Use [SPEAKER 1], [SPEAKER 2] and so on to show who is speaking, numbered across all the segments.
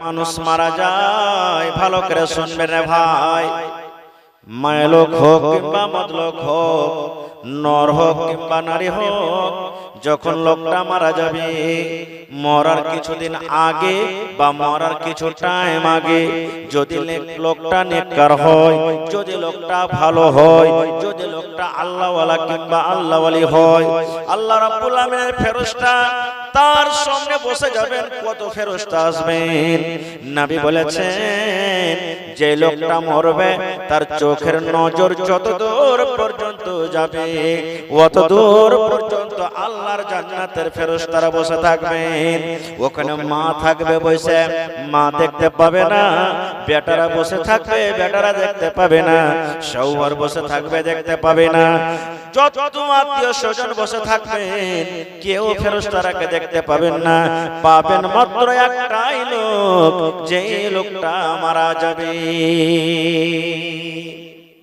[SPEAKER 1] মানুষ মারা যায় ভালো করে শুনবেন রে ভাই, মায় লোক হোক কিংবা মদ লোক হোক, নর হোক কিংবা নারী হোক, যখন লোকটা মারা যাবে মরার কিছুদিন আগে বা মরার কিছু টাইম আগে যদি লোকটা নেককার হয়, যদি লোকটা ভালো হয়, যদি লোকটা আল্লাহওয়ালা কিংবা আল্লাহওয়ালি হয়, আল্লাহ রাব্বুল আলামিনের ফেরেশতা তার সামনে বসে যাবেন। কত ফেরেশতা আসবেন? নবী বলেছেন যে লোকটা মরবে তার চোখের নজর যত দূর পর্যন্ত যাবে অত দূর পর্যন্ত আল্লাহর জান্নাতের ফেরেশতারা বসে থাকবেন। ওখানে মা থাকবে বসে, মা দেখতে পাবে না, বেটারা বসে থাকবে, বেটারা দেখতে পাবে না, শৌহর বসে থাকবে, দেখতে পাবে না, যত আত্মীয় স্বজন বসে থাকবেন কেউ ফেরেশতারাকে দেখতে পাবেন না। পাবেন মাত্র একটাই লোক, যে লোকটা মারা যাবে,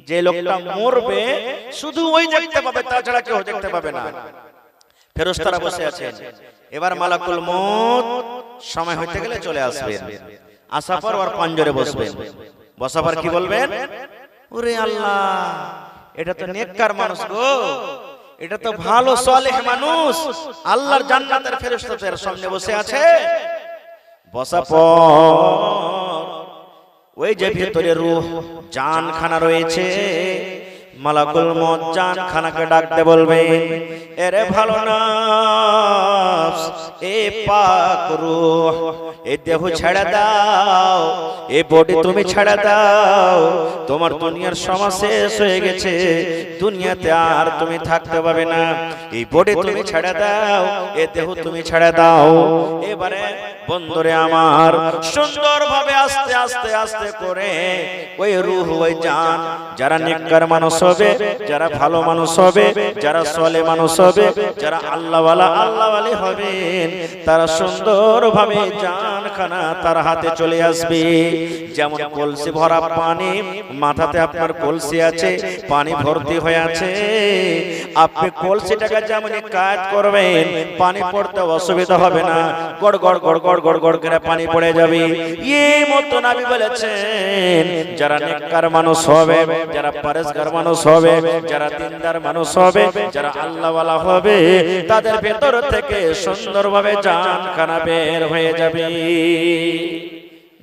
[SPEAKER 1] যে লোকটা মরবে শুধু ওই দেখতে পাবে, তাছাড়া কেউ দেখতে পাবে না। ফেরেশতারা বসে আছেন, এবার মালাকুল মউত সময় হইতে গেলে চলে আসবেন। আসার পর ওর পাঞ্জরে বসবেন, বসার পর কি বলবেন? ওরে আল্লাহ, এটা তো নেককার মানুষ গো, এটা তো ভালো সালেহ মানুষ, আল্লাহর জান্নাতের ফেরেশতাদের সামনে বসে আছে। বসার পর ওই যে ভিতরে রূহ জানখানা রয়েছে, মালাকুল মউত জানখানাকে ডাকতে বলবেন, এরে ভালো নফস, এ পাক রূহ, এ দেহ ছেড়ে দাও, এ বডি তুমি ছেড়ে দাও, তোমার দুনিয়ার সময় শেষ হয়ে গেছে, দুনিয়াতে আর তুমি থাকতে পারবে না, এই বডি তুমি ছেড়ে দাও, এ দেহ তুমি ছেড়ে দাও। এবারে বন্ধুরে আমার সুন্দরভাবে আস্তে আস্তে আস্তে করে ওই রূহ, ওই জান, যারা নেককার মানুষ হবে, যারা ভালো মানুষ হবে, যারা সালেহ মানুষ হবে, যারা আল্লাহওয়ালা আল্লাহওয়ালি হবেন, তারা সুন্দরভাবে জানখানা তার হাতে চলে আসবে। যেমন কলসি ভরা পানি, মাথাতে আপনার কলসি আছে, পানি ভর্তি হয়ে আছে, আপনি কলসিটাকে যেমন কাজ করবেন পানি পড়তে অসুবিধা হবে না, গড় গড় গড় গড় গড় গড় করে পানি পড়ে যাবে। এই মতো নবী বলেছেন যারা নেককার মানুষ হবে, যারা পরেশগার মানুষ হবে, যারা দিনদার মানুষ হবে, যারা আল্লাহওয়ালা হবে, তাদের ভেতর থেকে সুন্দরভাবে জানখানা বের হয়ে যাবে।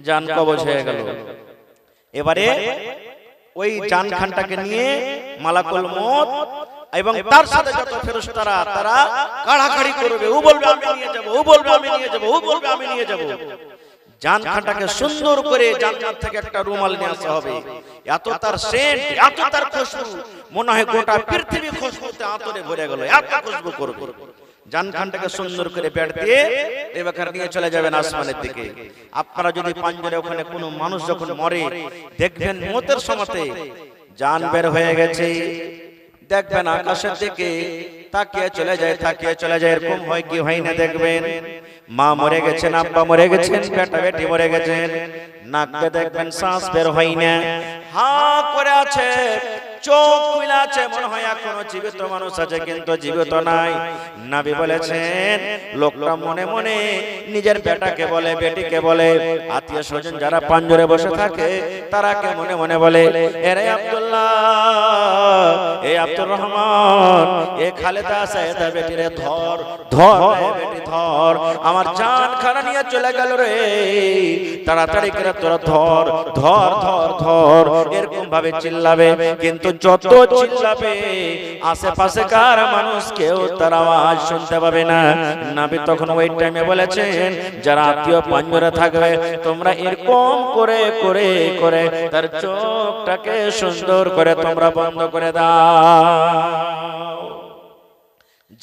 [SPEAKER 1] জান কবজ হয়ে গেল। এবারে ওই জানখানটাকে নিয়ে মালাকুল মউত এবং তার সাথে যত ফেরেশতারা তারা কাড়াকাড়ি করবে, ও বলবে আমি নিয়ে যাব, ও বলবে আমি নিয়ে যাব, ও বলবে আমি নিয়ে যাব। জানখানটাকে সুন্দর করে জান্নাত থেকে একটা রুমাল নিয়ে আসা হবে, এত তার সেন্ট, এত তার খুশবু, মনে হয় গোটা পৃথিবী খুশবুতে আতরে ভরে গেল, এত খুশবু করবে। জানখানটাকে সুন্দর করে বেড় দিয়ে এবার নিয়ে চলে যাবেন আসমানের দিকে। আপনারা যদি পাঞ্জরে ওখানে কোনো মানুষ যখন মরে দেখবেন মতের সময়তে জান বের হয়ে গেছে, দেখবেন আকাশের দিকে তাকিয়ে চলে যায়, তাকিয়ে চলে যায়, এরকম হয় কি হয় না দেখবেন। মা মরে গেছেন, আব্বা মরে গেছেন, বেটা বেটি মরে গেছেন, নাকতে দেখবেন শ্বাস বের হয় না, হা করে আছে, চোখ খুলে আছে, মনে হয় এখনো জীবিত মানুষ আছে কিন্তু জীবিত নাই। নবী বলেছেন লোকটা মনে মনে নিজের বেটাকে বলে, বেটিকে বলে, আত্মীয় স্বজন যারা পাঞ্জরে বসে থাকে তারাকে মনে মনে বলে, এরে আব্দুল্লাহ, এ আব্দুর রহমান, এ খালেদা সাইদা বেটিরে ধর ধর, বেটি ধর, আমার জানখানা নিয়ে চলে গেল রে, তাড়াতাড়ি করে তোরা ধর ধর ধর ধর, এরকম ভাবে চিল্লাবে। কিন্তু যত চিল্লাবে আশেপাশে কার মানুষ কেউ তার আওয়াজ শুনতে পাবে না। নবী তখন ওই টাইমে বলেছেন যারা আত্মীয় পাঞ্জরে থাকবে তোমরা এরকম করে করে করে তার চোখটাকে সুন্দর করে তোমরা বন্ধ করে দাও।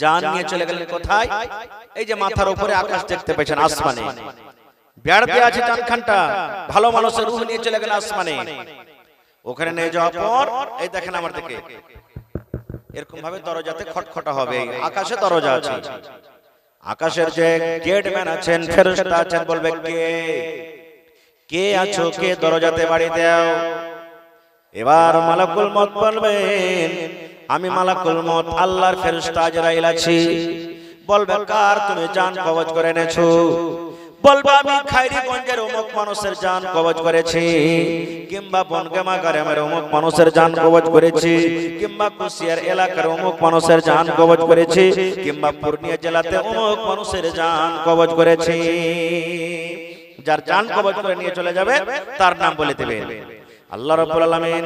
[SPEAKER 1] জান নিয়ে চলে গেলেন কোথায়? এই যে মাথার উপরে আকাশ দেখতে পেয়েছেন, আসমানে বেড় দিয়ে আছে জানখানটা, ভালো মানুষের রূহ নিয়ে চলে গেল আসমানে। ওখানে নিয়ে যাওয়ার পর এই দেখেন আমার দিকে এরকম ভাবে দরজাতে খটখটা হবে, আকাশে দরজা আছে, আকাশের যে গেটম্যান আছেন, ফেরেশতা আছেন, বলবে কে কে আছো, কে দরজাতে বাড়ি দাও। এবার মালাকুল মউত বলবেন আমি মালাকুল মউত আল্লাহর ফেরেশতা আজরাইল আছি। বলবে কার তুমি জান কবজ করে এনেছো? বলবে আমি খাইরিগঞ্জের অমুক মানুষের জান কবজ করেছি, কিংবা বনগামা গ্রামের অমুক মানুষের জান কবজ করেছি, কিংবা কুশিয়ার এলাকার অমুক মানুষের জান কবজ করেছি, কিংবা পূর্ণিয়া জেলাতে অমুক মানুষের জান কবজ করেছি। যার জান কবজ করে নিয়ে চলে যাবে তার নাম বলে দেবে। আল্লাহ রাব্বুল আলামিন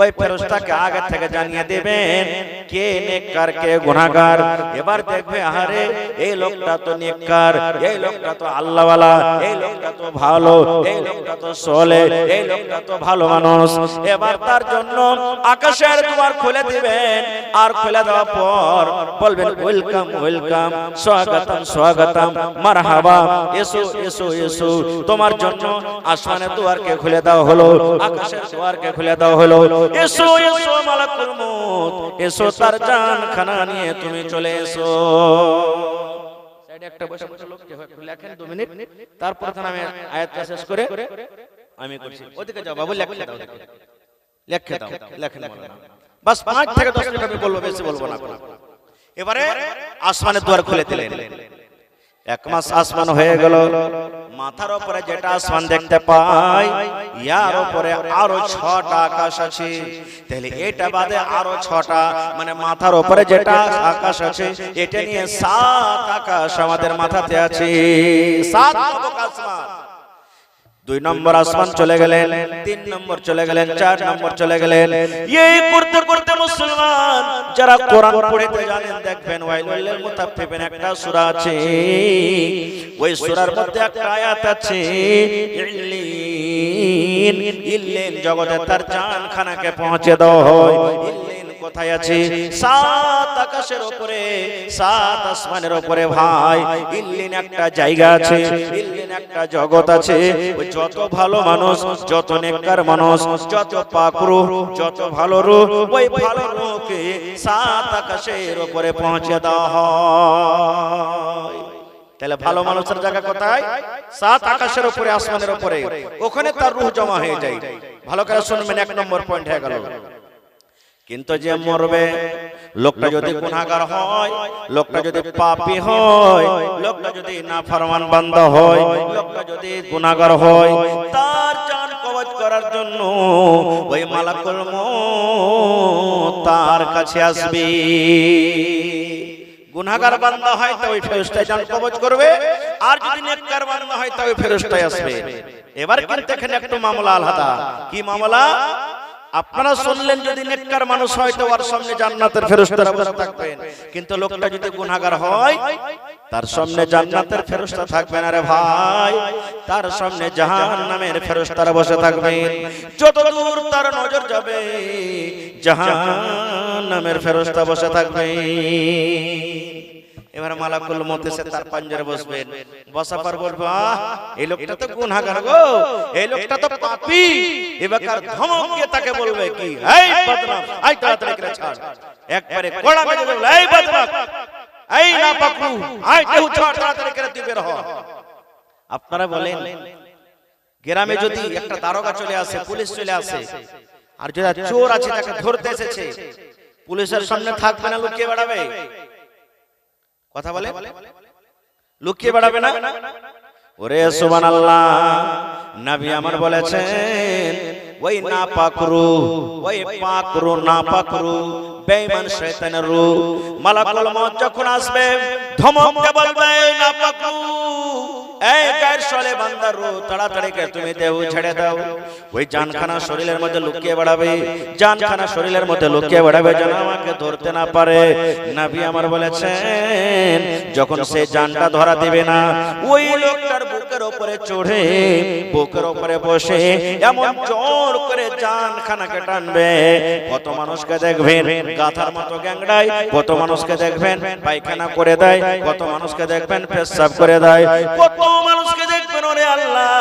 [SPEAKER 1] ওই ফেরেশতাকে আগে থেকে জানিয়ে দেবেন কে নেককার কে গুনাহগার। এবার দেখবে আরে এই লোকটা তো নেককার, এই লোকটা তো আল্লাহওয়ালা, এই লোকটা তো ভালো, এই লোকটা তো সলে, এই লোকটা তো ভালো মানুষ। এবার তার জন্য আকাশের দুয়ার খুলে দিবেন, আর খুলে দেওয়ার পর বলবেন ওয়েলকাম ওয়েলকাম, স্বাগতম স্বাগতম, মারহাবা, এসো এসো এসো। তোমার জন্য আসমানের দুয়ারকে খুলে দেওয়া হলো, আকাশের দুয়ারকে খুলে দেওয়া হলো। এসো এসো মালাকুল মউত, এসো তার জান খানা নিয়ে তুমি চলে এসো। সাইডে একটা বসে বসে লোক লেখেন 2 মিনিট, তারপর আমি আয়াতটা শেষ করে আমি করছি। ওদিকে যাও বাবু, লেখে দাও, লেখে দাও, লেখেন বাস 5 থেকে 10 মিনিট আমি বলবো, বেশি বলবো না। এবারে আসমানের দুয়ার খুলে দিলেন। 1 মাস আসমান হয়ে গেল, মাথার উপরে যেটা আসমান দেখতে পাই ইয়ার উপরে আরো 6টা আকাশ আছে। তাহলে এটা বাদে আরো 6টা, মানে মাথার উপরে যেটা আকাশ আছে এটা নিয়ে 7 আকাশ আমাদের মাথাতে আছে। 7 আসমান। 2 নম্বর আসমান চলে গেলেন, 3 নম্বর চলে গেলেন, 4 নম্বর চলে গেলেন। এই করতে করতে মুসলমান যারা কোরআন পড়তে জানেন দেখবেন ওয়াইলুল লিল মুতাফফিফিন একটা সূরা আছে, ওই সূরার মধ্যে একটা আয়াত আছে ইল্লিন, ইল্লিন জগতে তার জানখানাকে পৌঁছে দাও হয়। ইল্লিন কোথায় আছে? 7 আকাশের উপরে, 7 আসমানের উপরে ভাই। ইল্লিন একটা জায়গা আছে, ইল্লিন একটা জগৎ আছে। ওই যত ভালো মানুষ, যত নেককার মানুষ, যত পাক রূহ, যত ভালো রূহ, ওই ভালো রূহকে 7 আকাশের উপরে পৌঁছে দেওয়া হয়। তাহলে ভালো মানুষের জায়গা কোথায়? 7 আকাশের উপরে, আসমানের উপরে, ওখানে তার রূহ জমা হয়ে যায়। ভালো করে শুনবেন, 1 নম্বর পয়েন্ট হয়ে গেল। কিন্তু যে মরবে, লোকটা যদি গুনাহগার হয়, লোকটা যদি পাপী হয়, লোকটা যদি নাফরমান বান্দা হয়, লোকটা যদি গুনাহগার হয়, তার জান কবজ করার জন্য ওই মালাকুল মউত তার কাছে আসবে। গুনাহগার বান্দা হয় তো ওই ফেরেশতা জান কবজ করবে, আর যদি নেককার বান্দা হয় তো ওই ফেরেশতা আসবে। এবার কিন্তু এখানে একটু মামলা আলাদা। কি মামলা? আপনারা শুনলেন যদি নেককার মানুষ হয় তো ওর সামনে জান্নাতের ফেরেশতারা বসে থাকবেন, কিন্তু লোকটা যদি গুনাহগার হয় তার সামনে জান্নাতের ফেরেশতা থাকবে না রে ভাই, তার সামনে জাহান্নামের ফেরেশতারা বসে থাকবেন। যত দূর তার নজর যাবে জাহান্নামের ফেরেশতা বসে থাকবে। এবার মালাকুল মউত এসে তার পাঞ্জারে বসবেন, বসার পর বলবে এই লোকটা তো গুনাহগার গো, এই লোকটা তো পাপী। এবার ধমক দিয়ে তাকে বলবে কি, এই বদনাম, আই তাড়াতাড়ি করে ছাড়। একবারে কোড়া মেরে বলবে এই বদনাম, এই নাপাকু, আই কেউ ছাড়, তাড়াতাড়ি করে তুই বের হ। আপনারা বলেন গ্রামে যদি একটা দারোগা চলে আসে, পুলিশ চলে আসে, আর যারা চোর আছে তাকে ধরতে এসেছে, পুলিশের সামনে থাকবে না লুকিয়ে বেড়াবে? কথা বলে লুকিয়ে বেড়াবে না? ওরে সুবহানাল্লাহ, নবী আমার বলেছেন ওই নাপাক রূহ, ওই পাক রূহ, নাপাক রূহ, বেঈমান শয়তানের রূহ, মালাকুল মউত যখন আসবে ধমক দিয়ে বলবে নাপাক রূহ, এই গায়ের সলে বান্দার রূহ তাড়াতাড়ি করে তুমি দেহ ছেড়ে দাও। ওই জানখানা শরীরের মধ্যে লুকিয়ে বেড়াবে, জানখানা শরীরের মধ্যে লুকিয়ে বেড়াবে যেন আমাকে ধরতে না পারে। নবী আমার বলেছেন যখন সে জানটা ধরা দিবে না, ওই লোকটার বুকের উপরে চড়ে, বুকের উপরে বসে এমন জোর করে জানখানাকে টানবে। কত মানুষকে দেখবেন গাধার মতো গ্যাংড়ায়, কত মানুষকে দেখবেন পায়খানা করে দেয়, কত মানুষকে দেখবেন পেশাব করে দেয়, কত মানুষকে দেখবেন ওরে আল্লাহ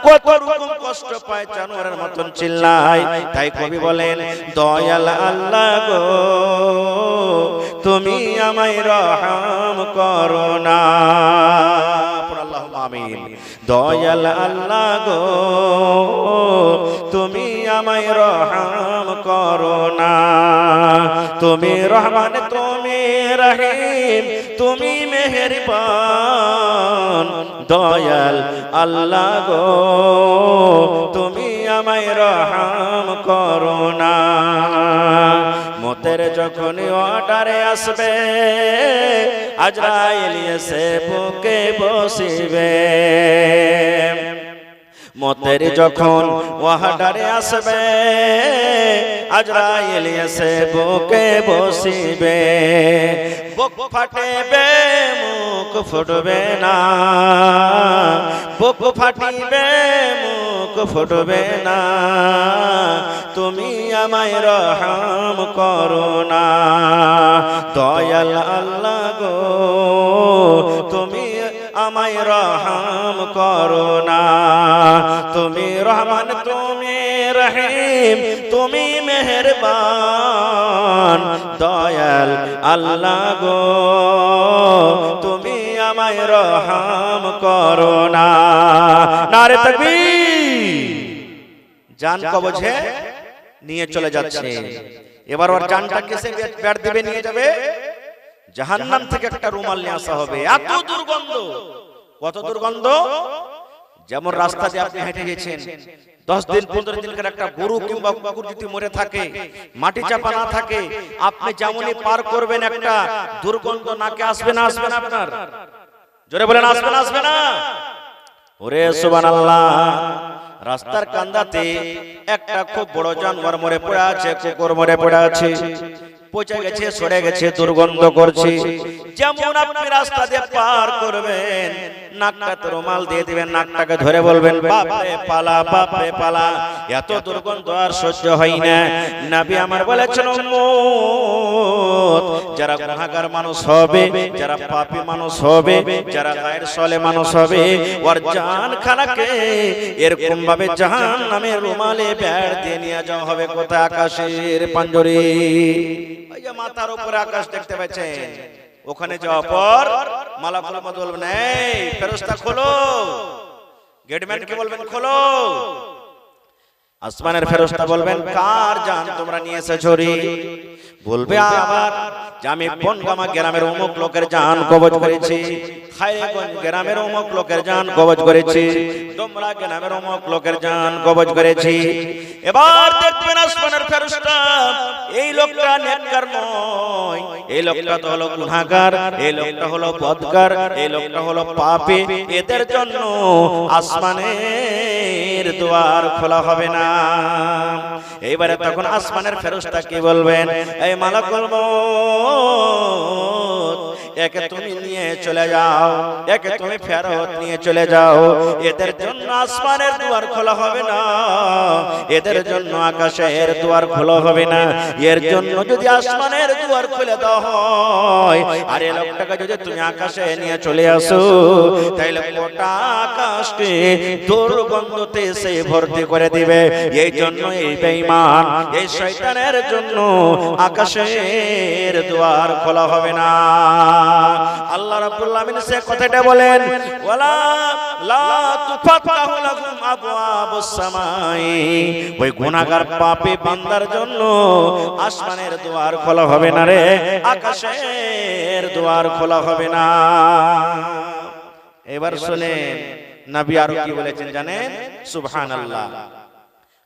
[SPEAKER 1] কত রকম কষ্ট পায়, জানোয়ারের মতন চিল্লায়। তাই কবি বলেন দয়াল আল্লাহ গো তুমি আমায় রহম করো না। আল্লাহুম্মা আমিন। দয়াল আল্লাহ গো তুমি আমায় রহম করো না, তুমি রহমান, তুমি রহিম তুমি মেহেরবান দয়াল আল্লাহ গো তুমি আমায় রহম করো না মতের যখন অর্ডারে আসবে আজরাইল এসে বুকে বসিবে মতের যখন ওয়াহাডারে আসবে আজরাইল এসে বুকে বসিবে বুক ফাটিবে মুখ ফুটবে না বুক ফাটিবে মুখ ফুটবে না তুমি আমায় রহম করো না দয়াল আল্লাহ গো তুমি আমায় রহম করো না তুমি রহমান তুমি রহিম তুমি মেহেরবান দয়াল আল্লাহ গো তুমি আমায় রহম করো না নারে তাকবীর জান কবজে নিয়ে চলে যাচ্ছে এবার ওর জানটা কিসে ব্যাট দিবে নিয়ে যাবে জাহান্নাম থেকে একটা রুমাল নিয়ে আসা হবে এত দুর্গন্ধ কত দুর্গন্ধ যেমন রাস্তা দিয়ে আপনি হেঁটে গেছেন 10 দিন 15 দিন একটা গরু কিংবা কুকুর যদি মরে থাকে মাটি চাপা না থাকে আপনি যেমনই পার করবেন একটা দুর্গন্ধ নাকে আসবে না আপনার জোরে বলেন আসবে না ওরে সুবহানাল্লাহ রাস্তার কান্দাতে একটা খুব বড় জানোয়ার মরে পড়ে আছে কুকুর মরে পড়ে আছে পচে গেছে সরে গেছে দুর্গন্ধ করছে যেমন আপনি রাস্তা দিয়ে পার করবেন নাকটাতে রুমাল দিয়ে দিবেন নাকটাকে ধরে বলবেন বাপরে পালা এত দুর্গন্ধ আর সহ্য হয় না নবী আমার বলেছেন উম্মত যারা গুনাহগার মানুষ হবে যারা পাপী মানুষ হবে যারা গায়ের সলে মানুষ হবে ওর জানখানাকে এরকম ভাবে জাহান্নামের রুমালে বেড় দিয়ে নিয়ে যাওয়া হবে কোথায় আকাশের পাঞ্জরে ওই যে মাথার উপরে আকাশ দেখতে পাচ্ছেন ওখানে যাওয়ার পর মালাকুল মউত বলবেন এই ফেরেশতা খোলো গেটম্যানকে বলবেন খোলো আসমানের ফেরেশতা বলবেন কার জান তোমরা নিয়ে এসেছো রে বলবে আবার যে আমি বনগামা গ্রামের অমুক লোকের জান কবজ করেছি খায়রগঞ্জ গ্রামের অমুক লোকের জান কবজ করেছি ডোমরা গ্রামের অমুক লোকের জান কবজ করেছি এবার দেখবেন আসমানের ফেরেশতা এই লোকটা নেককার নয় এই লোকটা তো হলো গুনাহগার এই লোকটা হলো বদকার এই লোকটা হলো পাপী এদের জন্য আসমানের দুয়ার খোলা হবে না এইবারে তখন আসমানের ফেরেশতা কি বলবেন এই মালাকুল মউত একে তুমি নিয়ে চলে যাও একে তুমি ফেরত নিয়ে চলে যাও এদের জন্য আসমানের দুয়ার খোলা হবে না এদের জন্য আকাশের দুয়ার খোলা হবে না এর জন্য যদি আসমানের দুয়ার খুলে দাও হয় আর এই লোকটাকে যদি তুমি আকাশে নিয়ে চলে আসো তাহলে গোটা আকাশকে দুর্গন্ধতে সে ভর্তি করে দিবে এই জন্য এই বেঈমান এই শয়তানের জন্য আকাশের দুয়ার খোলা হবে না আল্লাহ রাব্বুল আমিন সে কথাটা বলেন ওয়ালা লা তুফাতাহু লাহুম আবওয়াবুস সামাই ওই গুনাহগার পাপী বান্দার জন্য আসমানের দুয়ার খোলা হবে না রে আকাশের দুয়ার খোলা হবে না এবার শুনেন নবী আর কি বলেছেন জানেন সুবহানাল্লাহ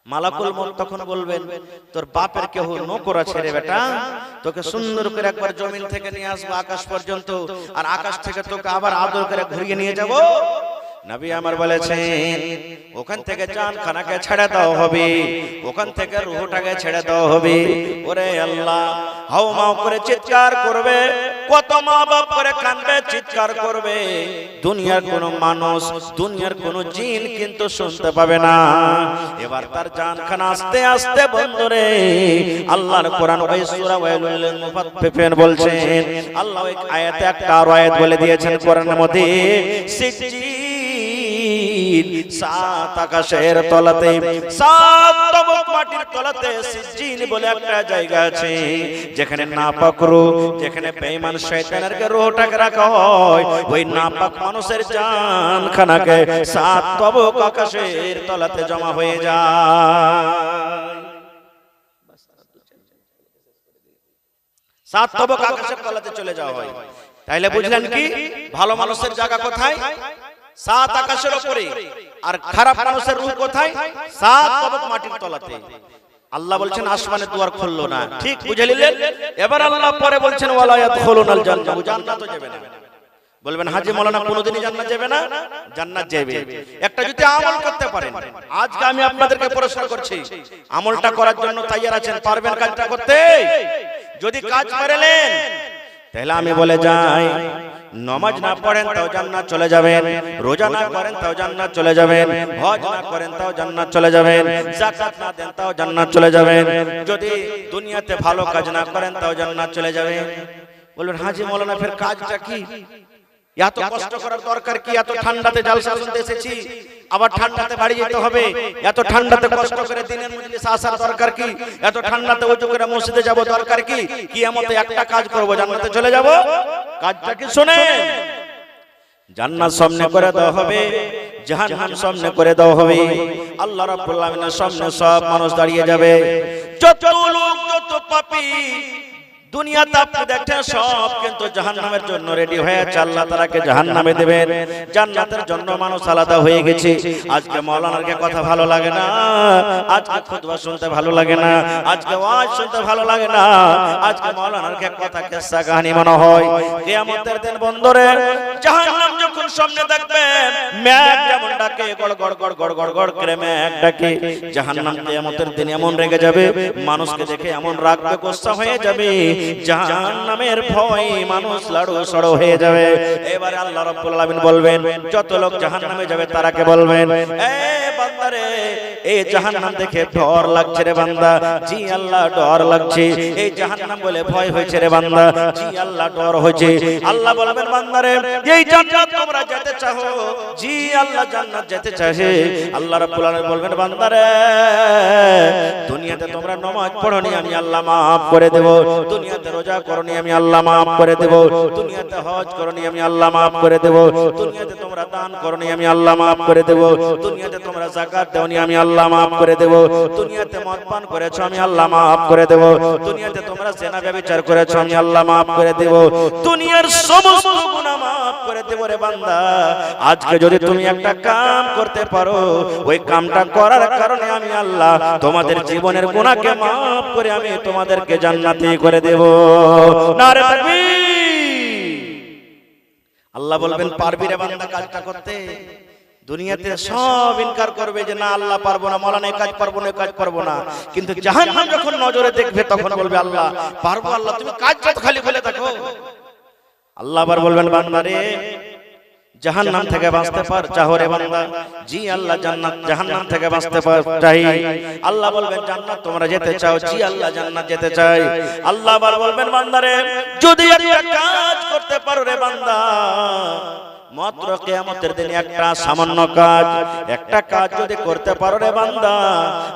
[SPEAKER 1] মালাকুল মউত তখন বলবেন তোর বাপের কেউ নকর আছে রে বেটা তোকে সুন্দর করে একবার জমিন থেকে নিয়ে আসবো আকাশ পর্যন্ত আর আকাশ থেকে তোকে আবার আদর করে ঘুরিয়ে নিয়ে যাব নবী আমার বলেছেন ওখান থেকে জানখানাকে ছেড়ে দাও হবে ওখান থেকে রূহটাকে ছেড়ে দাও হবে ওরে আল্লাহ হাও মাও করে চিৎকার করবে কত মা বাপ করে কাঁদবে চিৎকার করবে দুনিয়ার কোনো মানুষ দুনিয়ার কোনো জিন কিন্তু শুনতে পাবে না এবার তার জানখানা আস্তে আস্তে বন্ধ রে আল্লাহর কোরআন ওই সূরা ওয়াইলুল মুতাফফিফিন বলছেন আল্লাহ ওই আয়াতে একটা আর আয়াত বলে দিয়েছেন কোরআনের মধ্যে সাত আকাশের তলাতে সাত তবক মাটির তলাতে সিজ্জিন বলে একটা জায়গা আছে যেখানে নাপাক রূহ যেখানে বেঈমান শয়তানের রূহটাকে রাখা হয় ওই নাপাক মানুষের জানখানাকে সাত তবক আকাশের তলাতে জমা হয়ে যায় সাত তবক আকাশের তলাতে চলে যাওয়া হয়। তাইলে বুঝলেন কি ভালো মানুষের জায়গা কোথায়? সাত আকাশের উপরে। আর খারাপ মানুষের রূহ কোথায়? সাত তবক মাটির তলাতে। আল্লাহ বলছেন আসমানের দুয়ার খুললো না, ঠিক বুঝে নিলেন? এবার আল্লাহ পরে বলছেন ওয়ালা ইয়াদখুলুনাল জান্নাহ, জান্নাতে যাবে না। বলবেন হাজী মাওলানা কোনোদিনই জান্নাত যাবে না? জান্নাত যাবে একটা যদি আমল করতে পারেন। আজকে আমি আপনাদেরকে প্রশ্ন করছি, আমলটা করার জন্য তৈয়ার আছেন? পারবেন কাজটা করতে? যদি কাজ পারলেন তাহলে আমি বলে যাই, নামাজ না পড়েন তাও জান্নাত চলে যাবেন, রোজা না করেন তাও জান্নাত চলে যাবেন, হজ না করেন তাও জান্নাত চলে যাবেন, যাকাত না দেন তাও জান্নাত চলে যাবেন, যদি দুনিয়াতে ভালো কাজ না করেন তাও জান্নাত চলে যাবেন। বলবেন হাজী মাওলানা ফের কাজটা কি? এত কষ্ট করার দরকার কি? এত ঠান্ডাতে জালসা শুনতে এসেছি, আবার ঠান্ডাতে বাড়ি যেতে হবে, এত ঠান্ডাতে কষ্ট করে দিনের মজলিসে আসার দরকার কি? এত ঠান্ডাতে ওযু করে মসজিদে যাব দরকার কি? কিয়ামতে একটা কাজ করব, জান্নাতে চলে যাব। কাজটা কি শুনেন? জান্নাত সামনে করে দেওয়া হবে, জাহান্নাম সামনে করে দেওয়া হবে, আল্লাহ রাব্বুল আলামিনের সামনে সব মানুষ দাঁড়িয়ে যাবে। যত লোক যত পাপী দুনিয়াতে আপনি দেখেন সব কিন্তু জাহান্নামের জন্য রেডি হয়ে আছে। আল্লাহ তাআলাকে জাহান্নামে দেবেন, জান্নাতের জন্য মানুষ আলাদা হয়ে গেছে। আজকে মাওলানারকে কথা ভালো লাগে না, আজকে খুতবা শুনতে ভালো লাগে না, আজকে ওয়াজ শুনতে ভালো লাগে না, আজকে মাওলানারকে কথা কিসসা কাহিনী মনে হয়। কিয়ামতের দিন বন্ধুরে জাহান্নাম যখন সামনে দেখবেন, মেঘ যেমন ডাকে গড় গড় গড় গড় গড় গড় করে মেঘ ডাকে, জাহান্নাম কিয়ামতের দিন এমন রেগে যাবে, মানুষকে দেখে এমন রাগবে, গোসা হয়ে যাবে, জাহান্নামের ভয় মানুষ লাড়ু সড়ো হয়ে যাবে। এবারে আল্লাহ রাব্বুল আলামিন বলবেন, যত লোক জাহান্নামে যাবে তারাকে বলবেন, এ বান্দারে এই জাহান্নাম দেখে ডর লাগছে রে বান্দা? জি আল্লাহ ডর লাগছে। এই জাহান্নাম বলে ভয় হয়েছে রে বান্দা? জি আল্লাহ ডর হয়েছে। আল্লাহ বলবেন, বান্দারে এই জান্নাত তোমরা যেতে চাও? জি আল্লাহ জান্নাত যেতে চাইছে। আল্লাহ রাব্বুল আলামিন বলবেন, বান্দারে দুনিয়াতে তোমরা নামাজ পড়োনি, আমি আল্লাহ maaf করে দেব। দুনিয়াতে রোজা করনি, আমি আল্লাহ maaf করে দেব। দুনিয়াতে হজ করনি, আমি আল্লাহ maaf করে দেব। দুনিয়াতে তোমরা দান করনি, আমি আল্লাহ maaf করে দেব। দুনিয়াতে তোমরা যাকাত দাওনি, আমি আল্লাহ maaf করে দেব। দুনিয়াতে মদ পান করেছো, আমি আল্লাহ maaf করে দেব। দুনিয়াতে তোমরা জেনা ব্যভিচার করেছো, আমি আল্লাহ maaf করে দেব। দুনিয়ার সমস্ত গুনাহ maaf করে দেব রে বান্দা। আজকে যদি তুমি একটা কাম করতে পারো, ওই কামটা করার কারণে আমি আল্লাহ তোমাদের জীবনের গুনাহকে maaf করে আমি তোমাদেরকে জান্নাতি করে দেব। নারে তাকবীর। আল্লাহ বলবেন, পারবি রে বান্দা কাজটা করতে? দুনিয়াতে সব ইনকার করবে যে না আল্লাহ পারবো না, মাওলানা এই কাজ পারবো না, এই কাজ পারবো না। কিন্তু জাহান্নাম যখন নজরে দেখবে তখন বলবে আল্লাহ পারবো, আল্লাহ তুমি কাজটা তো খালি বলে দেখো। আল্লাহ আবার বলবেন, বান্দারে জাহান্নাম থেকে বাঁচতে চাও রে বান্দা? জি আল্লাহ জান্নাত জাহান্নাম থেকে বাঁচতে চাই। আল্লাহ বলবেন, জান্নাত তোমরা যেতে চাও? জি আল্লাহ জান্নাত যেতে চাই। আল্লাহ আবার বলবেন, বান্দারে যদি একটা কাজ করতে পারো রে বান্দা, মাত্র কিয়ামতের দিন একটা সামান্য কাজ, একটা কাজ যদি করতে পারো রে বান্দা,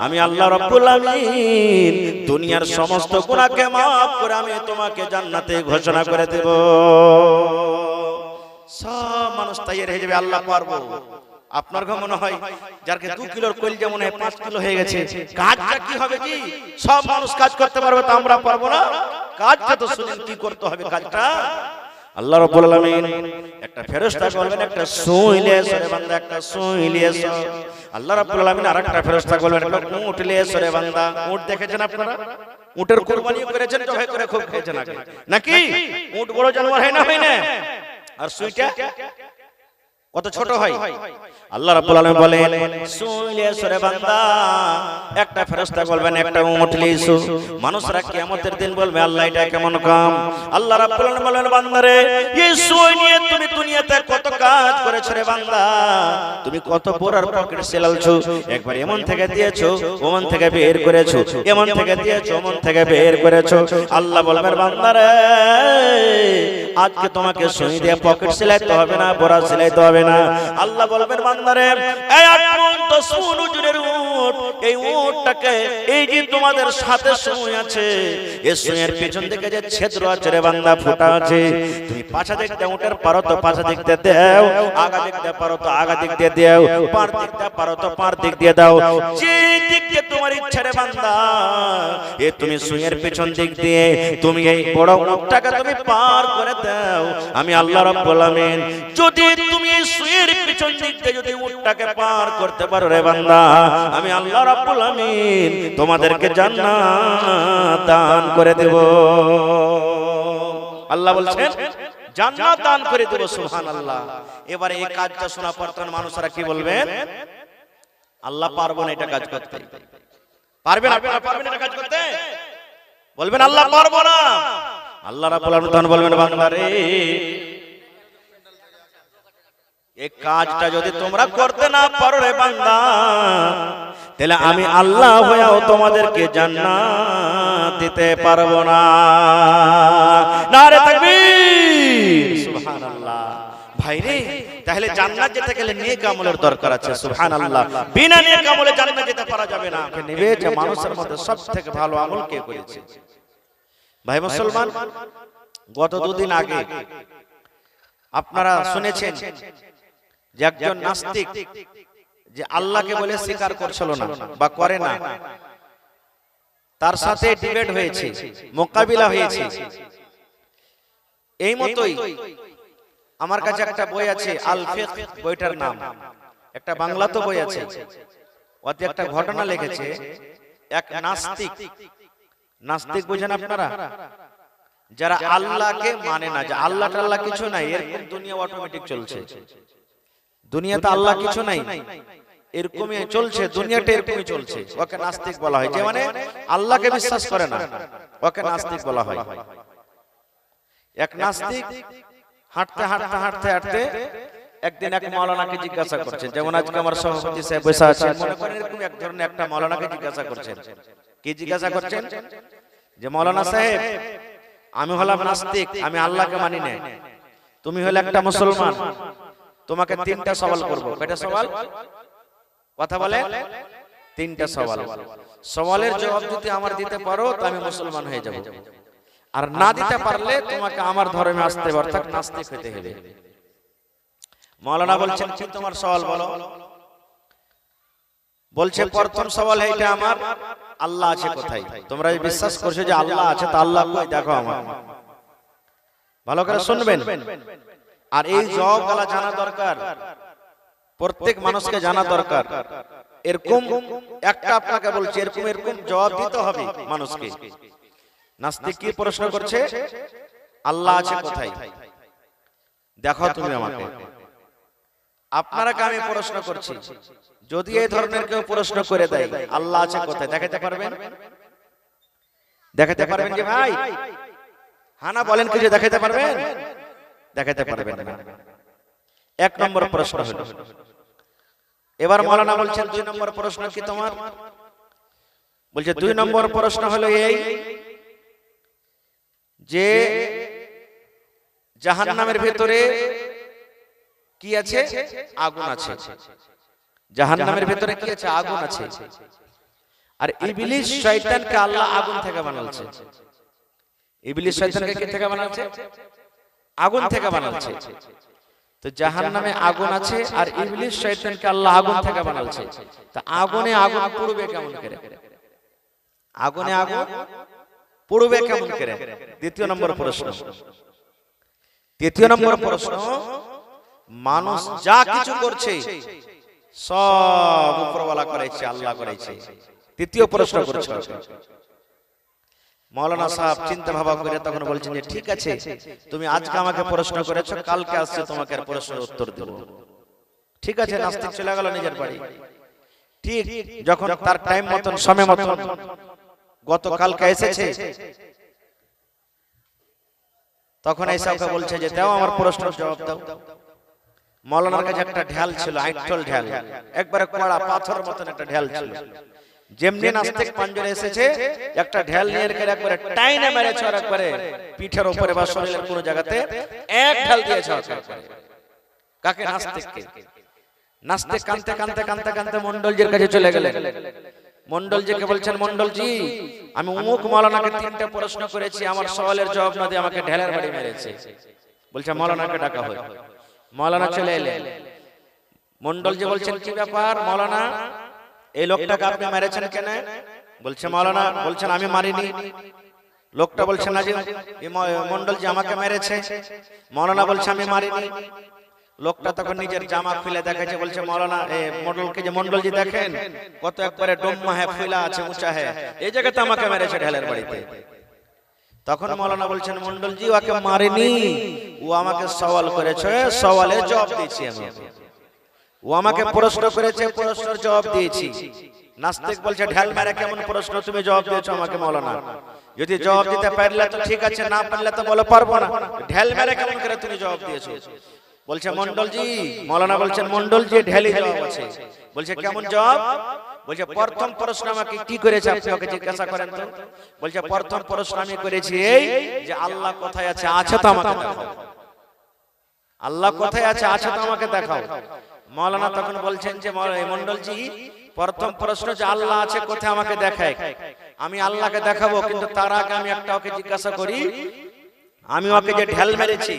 [SPEAKER 1] আমি আল্লাহ রাব্বুল আলামিন দুনিয়ার সমস্ত গুনাহকে maaf করে আমি তোমাকে জান্নাতে ঘোষণা করে দেব। সব মানুষ তৈরি হয়ে যাবে, আল্লাহ পারবো। আপনার ঘর মনে হয় যারকে 2 কিলোর কলজা মনে হয় 5 কিলো হয়ে গেছে। কাজটা কি হবে? জি সব মানুষ কাজ করতে পারবে, তো আমরা পারবো না? কাজটা তো শুনেন কি করতে হবে। কাজটা আল্লাহ রাব্বুল আলামিন একটা ফেরেশতা বলবেন, একটা সুই নিয়ে এসো রে বান্দা, একটা সুই নিয়ে এসো। আল্লাহ রাব্বুল আলামিন আরেকটা ফেরেশতা বলবেন, একটা উট নিয়ে এসো রে বান্দা। উট দেখেছেন আপনারা? উটের কুরবানি করেছেন, জবাই করে খুব খেয়েছেন আগে নাকি? উট বড় জানোয়ার হয় না, হয় না? আর সুইটা কত ছোট হয়। আল্লাহ রাব্বুল আলামিন বলেন, সুই নিয়ে এসো রে বান্দা। একটা ফেরেশতা বলবেন, একটা উট নিয়ে এসো। মানুষরা কিয়ামতের দিন বলবে, আল্লাহ এটা কেমন কাম? আল্লাহ রাব্বুল আলামিন বলেন, বান্দারে এই সুই নিয়ে তুমি দুনিয়াতে কত কাজ করেছো রে বান্দা? তুমি কত বড়র পকেট সেলালছো, একবার এমন থেকে দিয়েছো, ওমন থেকে বের করেছো, এমন থেকে দিয়েছো, ওমন থেকে বের করেছো। আল্লাহ বলবেন, বান্দারে আজকে তোমাকে সুই দিয়ে পকেট সেলাইতে হবে না, বড়া সেলাইতে হবে না। আল্লাহ বলবেন, বান্দারে এই 8 মণ 10 মণ ওজনের উট, এই উটটাকে এই যে তোমাদের সাথে সুই আছে, এই সুইয়ের পেছন দিকে যে ছিদ্র আছে রে বান্দা, ফুটা আছে, তুমি পাছা দেখতে উটের পারো তো পাছা দেখতে দাও, আগা দেখতে পারো তো আগা দিক দিয়ে দাও, পার দেখতে পারো তো পার দিক দিয়ে দাও। যে দিক দিয়ে তোমার ইচ্ছা রে বান্দা, এ তুমি সুইয়ের পেছন দিক দিয়ে তুমি এই বড় উটটাকে তুমি পার করে দাও, আমি আল্লাহ রাব্বুল আমিন যদি তুমি এই সুইয়ের পেছন দিক দিয়ে যদি উটটাকে পার করতে পারো রে বান্দা, আমি আল্লাহ রাব্বুল আমিন তোমাদেরকে জান্নাত দান করে দেব। আল্লাহ বলছেন জান্নাত দান করে দেব, সুবহানাল্লাহ। এবারে এই কাজটা শোনা পর তখন মানুষরা কি বলবেন? আল্লাহ পারবো না এটা কাজ করতে। পারবেন আপনারা? পারবেন এটা কাজ করতে? বলবেন আল্লাহ পারবো না। আল্লাহ রাব্বুল আলামিন তখন বলবেন বান্দা রে, এই কাজটা যদি তোমরা করতে না পারো রে বান্দা, তাহলে আমি আল্লাহ হয়েও তোমাদেরকে জান্নাত দিতে পারবো না। নারে তাকবীর, সুবহানাল্লাহ। ভাইরে, তাহলে জান্নাত যেতে গেলে নেক আমলের দরকার আছে, সুবহানাল্লাহ। বিনা নেক আমলে জান্নাত যেতে পারা যাবে না। নেবে যে মানুষের মধ্যে সবথেকে ভালো আমল কে করেছে? ভাই মুসলমান, গত দুদিন আগে আপনারা শুনেছেন যে একজন নাস্তিক যে আল্লাহকে বলে স্বীকার করছিল না বা করে না, তার সাথে ডিবেট হয়েছে, মোকাবিলা হয়েছে। এই মতোই আমার কাছে একটা বই আছে, আল ফিকহ বইটার নাম, একটা বাংলাতে বই আছে, ওতে একটা ঘটনা লিখেছে। এক নাস্তিক, নাস্তিক বুঝেন আপনারা? যারা আল্লাহকে মানে না, যে আল্লাহ টাল্লাহ কিছু নাই, এরকম দুনিয়া অটোমেটিক চলছে, দুনিয়াতে আল্লাহ কিছু নাই, এরকমই চলছে, দুনিয়াটা এরকমই চলছে, ওকে নাস্তিক বলা হয়। যে মানে আল্লাহকে বিশ্বাস করে না, ওকে নাস্তিক বলা হয়। এক নাস্তিক হাঁটতে হাঁটতে হাঁটতে হাঁটতে একদিন এক মাওলানাকে জিজ্ঞাসা করছেন, যেমন আজকে আমার সভাপতি সাহেব বসে আছেন, মনে করেন এরকম এক ধরনের একটা মাওলানাকে জিজ্ঞাসা করছেন। কি জিজ্ঞাসা করছেন? যে মাওলানা সাহেব, আমি হলাম নাস্তিক, আমি আল্লাহকে মানি না, তুমি হলে একটা মুসলমান, তোমাকে তিনটা সওয়াল করব। কয়টা সওয়াল? কথা বলে তিনটা সওয়াল। সওয়ালের জবাব যদি আমার দিতে পারো তো আমি মুসলমান হয়ে যাব, আর না দিতে পারলে তোমাকে আমার ধর্মে আসতে হবে, অর্থাৎ নাস্তিক হতে হবে। মাওলানা বলছেন কি তোমার সওয়াল বলো? বলছে প্রথম সওয়াল এইটা আমার, আল্লাহ আছে কোথায়? তোমরা বিশ্বাস করছো যে আল্লাহ আছে, তা আল্লাহ কই দেখো আমার। ভালো করে শুনবেন, আর এই জবাবগুলো জানা দরকার, প্রত্যেক মানুষকে জানা দরকার। এরকম একটা আপনাকে বলছি, এরকম এরকম জবাব দিতে হবে মানুষকে। নাস্তিক কি প্রশ্ন করছে? আল্লাহ আছে কোথায়? দেখো তুমি আমাকে। আপনারাকে আমি প্রশ্ন করছি, যদি এই ধরনের কেউ প্রশ্ন করে দেয় আল্লাহ আছে কোথায়, দেখাতে পারবেন? দেখাতে পারবেন যে ভাই? হানা বলেন কি যে দেখাতে পারবেন? দেখাতে পারবেন না। এক নম্বর প্রশ্ন হলো। এবার মাওলানা বলছেন দুই নম্বর প্রশ্ন কি তোমার? বলছে দুই নম্বর প্রশ্ন হলো এই যে জাহান্নামের ভিতরে কি আছে? আগুন আছে। জাহান্নামের ভিতরে কি আছে? আগুন আছে। আর ইবলিস শয়তানকে আল্লাহ আগুন থেকে বানালছে। ইবলিস শয়তানকে কি থেকে বানালছে? আগুন থেকে বানালছে। তো জাহান্নামে আগুন আছে আর ইবলিস শয়তানকে আল্লাহ আগুন থেকে বানালছে। তা আগুনে আগুন পুড়বে কেমন করে? আগুনে আগুন পুড়বে কেমন করে? দ্বিতীয় নম্বর প্রশ্ন। তৃতীয় নম্বর প্রশ্ন, মানুষ যা কিছু করছে সব উপরওয়ালা করেছে, আল্লাহ করেছে। তৃতীয় প্রশ্ন করছে। মাওলানা সাহেব চিন্তা ভাবনা করে তখন বলছেন যে ঠিক আছে, তুমি আজকে আমাকে প্রশ্ন করেছো, কালকে আসছে তোমাকে আর প্রশ্নের উত্তর দেব। ঠিক আছে, নাস্তিক চলে গেল নিজের বাড়ি। ঠিক যখন তার টাইম মতন, সময় মতন গতকালকে এসেছে, তখন এসে ওকে বলছে যে দাও আমার প্রশ্নের জবাব দাও। মাওলানার কাছে একটা ঢাল ছিল, আইটল ঢাল, একবারে কড়া পাথরের মতন একটা ঢাল ছিল। যেমনি নাস্তিক পাঞ্জরে এসেছে, একটা ঢাল নিয়ে একবারে টাইনে মেরেছে, আর একবারে পিঠের উপরে বা শরীরের কোন জায়গাতে এক ঢাল দিয়েছে। কাকে? নাস্তিককে। নাস্তিক কাঁদতে কাঁদতে কাঁদতে কাঁদতে মন্ডলজির কাছে চলে গেলেন। মন্ডলজিকে বলছেন, মন্ডলজি আমি অমুক মাওলানাকে তিনটা প্রশ্ন করেছি, আমার সওয়ালের জবাব না দিয়ে আমাকে ঢালের বাড়ি মেরেছে। বলছে মাওলানাকে ডাকা হয়। মাওলানা চলে এলেন। মন্ডলজি বলছেন কি ব্যাপার মাওলানা? এই লোকটাকে আপনি মেরেছেন কেন? বলছে মাওলানা, বলছেন আমি মারিনি। লোকটা বলছে না যে মন্ডলজি আমাকে মেরেছে। মাওলানা বলছে আমি মারিনি। লোকটা তখন নিজের জামা খুলে দেখাচ্ছে, বলছে মাওলানা মন্ডলকে যে মন্ডলজি দেখেন কত একবারে ডোম্মা হ্যাঁ ফুলা আছে, উঁচা হ্যাঁ, এই জায়গাতে আমাকে মেরেছে ঢেলের বাড়িতে। তখন মাওলানা বলছেন মন্ডলজি ওকে মারিনি, ও আমাকে সওয়াল করেছে, সওয়ালের জবাব দিয়েছি আমি। ও আমাকে প্রশ্ন করেছে, প্রশ্নের জবাব দিয়েছি। নাস্তিক বলছে ঢেল মেরে কেমন প্রশ্ন তুমি জবাব দিয়েছো আমাকে মাওলানা? যদি জবাব দিতে পারলে তো ঠিক আছে, না পারলে তো বলে পারবো না। ঢেল মেরে কেমন করে তুমি জবাব দিয়েছো? বলছে মন্ডলজি, মাওলানা বলছেন মন্ডলজি ঢেলি জবাব আছে। বলছে কেমন জবাব? বলছে প্রথম প্রশ্ন আমাকে কি করেছে আপনি ওকে জিজ্ঞাসা করেন তো। বলছে প্রথম প্রশ্ন আমি করেছি এই যে আল্লাহ কোথায় আছে, আছে তো আমাকে দেখাও। আল্লাহ কোথায় আছে, আছে তো আমাকে দেখাও। মাওলানা তখন বলছেন যে মন্ডলজি প্রথম প্রশ্ন যে আল্লাহ আছে কোথায় আমাকে দেখায়, আমি আল্লাহকে দেখাবো, কিন্তু তার আগে আমি একটা ওকে জিজ্ঞাসা করি, আমি ওকে যে ঢেল মেরেছি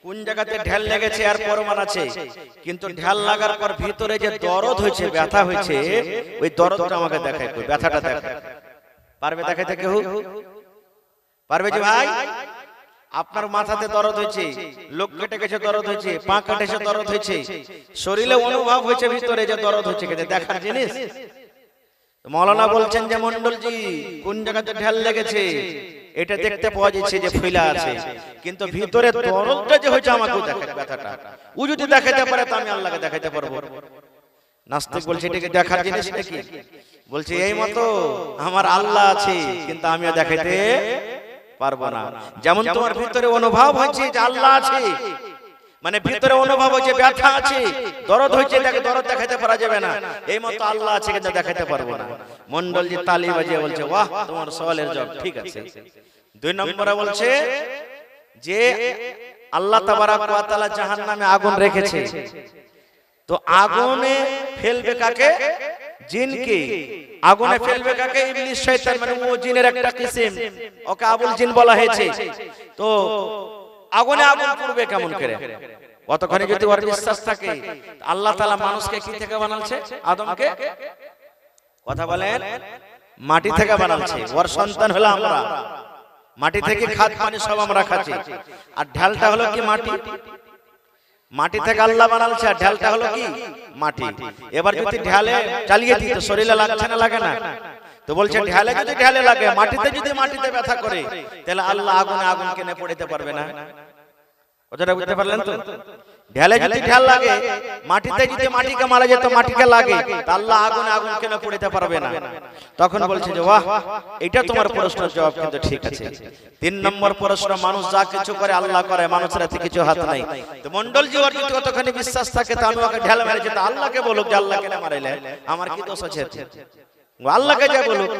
[SPEAKER 1] কোন জায়গাতে ঢেল লেগেছে আর প্রমাণ আছে, কিন্তু ঢেল লাগার পর ভিতরে যে দরদ হয়েছে, ব্যথা হয়েছে, ওই দরদটা আমাকে দেখায়, কই ব্যথাটা দেখায়। পারবে দেখাইতে কেউ? পারবে যে ভাই আপনার মাথাতে দরদ হয়েছে, লোক কেটে গেছে দরদ হয়েছে, পা কেটেছে দরদ হয়েছে, শরীরে অনুভব হয়েছে ভিতরে যে দরদ হয়েছে, কিন্তু দেখার জিনিস। মাওলানা বলছেন যে মন্ডলজি কোন জায়গাতে ঢেল লেগেছে এটা দেখতে পাওয়া যাচ্ছে যে ফুলা আছে, কিন্তু ভিতরে দরদটা যে হয়েছে আমাকে দেখায়, ব্যথাটা ও যদি দেখাইতে পারে তো আমি আল্লাহকে দেখাইতে পারবো। নাস্তিক বলছে এটাকে দেখার জিনিস নাকি? বলছে এই মতো আমার আল্লাহ আছে কিন্তু আমিও দেখাইতে পারবো না। যেমন তোমার ভিতরে অনুভব হচ্ছে যে আল্লাহ আছে, মানে ভিতরে অনুভব হচ্ছে ব্যথা আছে, দরদ হচ্ছে, এটাকে দরদ দেখাইতে পারা যাবে না, এই মতো আল্লাহ আছে কিন্তু দেখাইতে পারবো না। মন্ডলজি তালি বাজিয়ে বলছে বাহ তোমার সওয়ালের জবাব ঠিক আছে। দুই নম্বরে বলছে যে আল্লাহ তাবারাক ওয়া তাআলা জাহান্নামে আগুন রেখেছে, তো আগুনে ফেলবে কাকে? জিনকে। আগুনে ফেলবে কাকে? ইবলিস শয়তান, মানে ও জিনের একটা কিসিম, ওকে আবুল জিন বলা হয়েছে। তো আগুনে আগুন পড়বে কেমন করে? কতক্ষণে যদি ওর বিশ্বাস থাকে, আল্লাহ তাআলা মানুষকে কি থেকে বানালছে? আদমকে কথা বলেন মাটি থেকে বানালছে, ওর সন্তান হলো আমরা, মাটি থেকে খাদ পানি সব আমরা খাচ্ছি। আর ঢালটা হলো কি? মাটি। মাটি থেকে আল্লাহ বানালছে, আর ঢালটা হলো কি? মাটি। এবার যদি ঢালে চালিয়ে দিই তো শরীরে লাগছে না, লাগে না? তো বলছে ঢালে যদি ঢালে লাগে, মাটিতে যদি মাটিতে ব্যথা করে, তাহলে আল্লাহ আগুনে আগুন কেনে পড়তে পারবে না। কথাটা বুঝতে পারলেন তো? ঢালে যদি ঢাল লাগে, মাটিতে যদি মাটিকে মারা যেত মাটিকে লাগে, তা আল্লাহ আগুনে আগুন কেন পড়তে পারবে না? তখন বলছে যে বাহ এটা তোমার প্রশ্নের জবাব কিন্তু ঠিক আছে। তিন নম্বর প্রশ্ন, মানুষ যা কিছু করে আল্লাহ করে, মানুষের হাতে কিছু হাত নাই। তো মন্ডলজি ওর যদি কতখানি বিশ্বাস থাকে, তা আমি ওকে ঢাল মেরেছি, তা আল্লাহকে বলুক যে আল্লাহ কেন মারাইলে, আমার কি দোষ আছে? আল্লাহকে যা বলুক,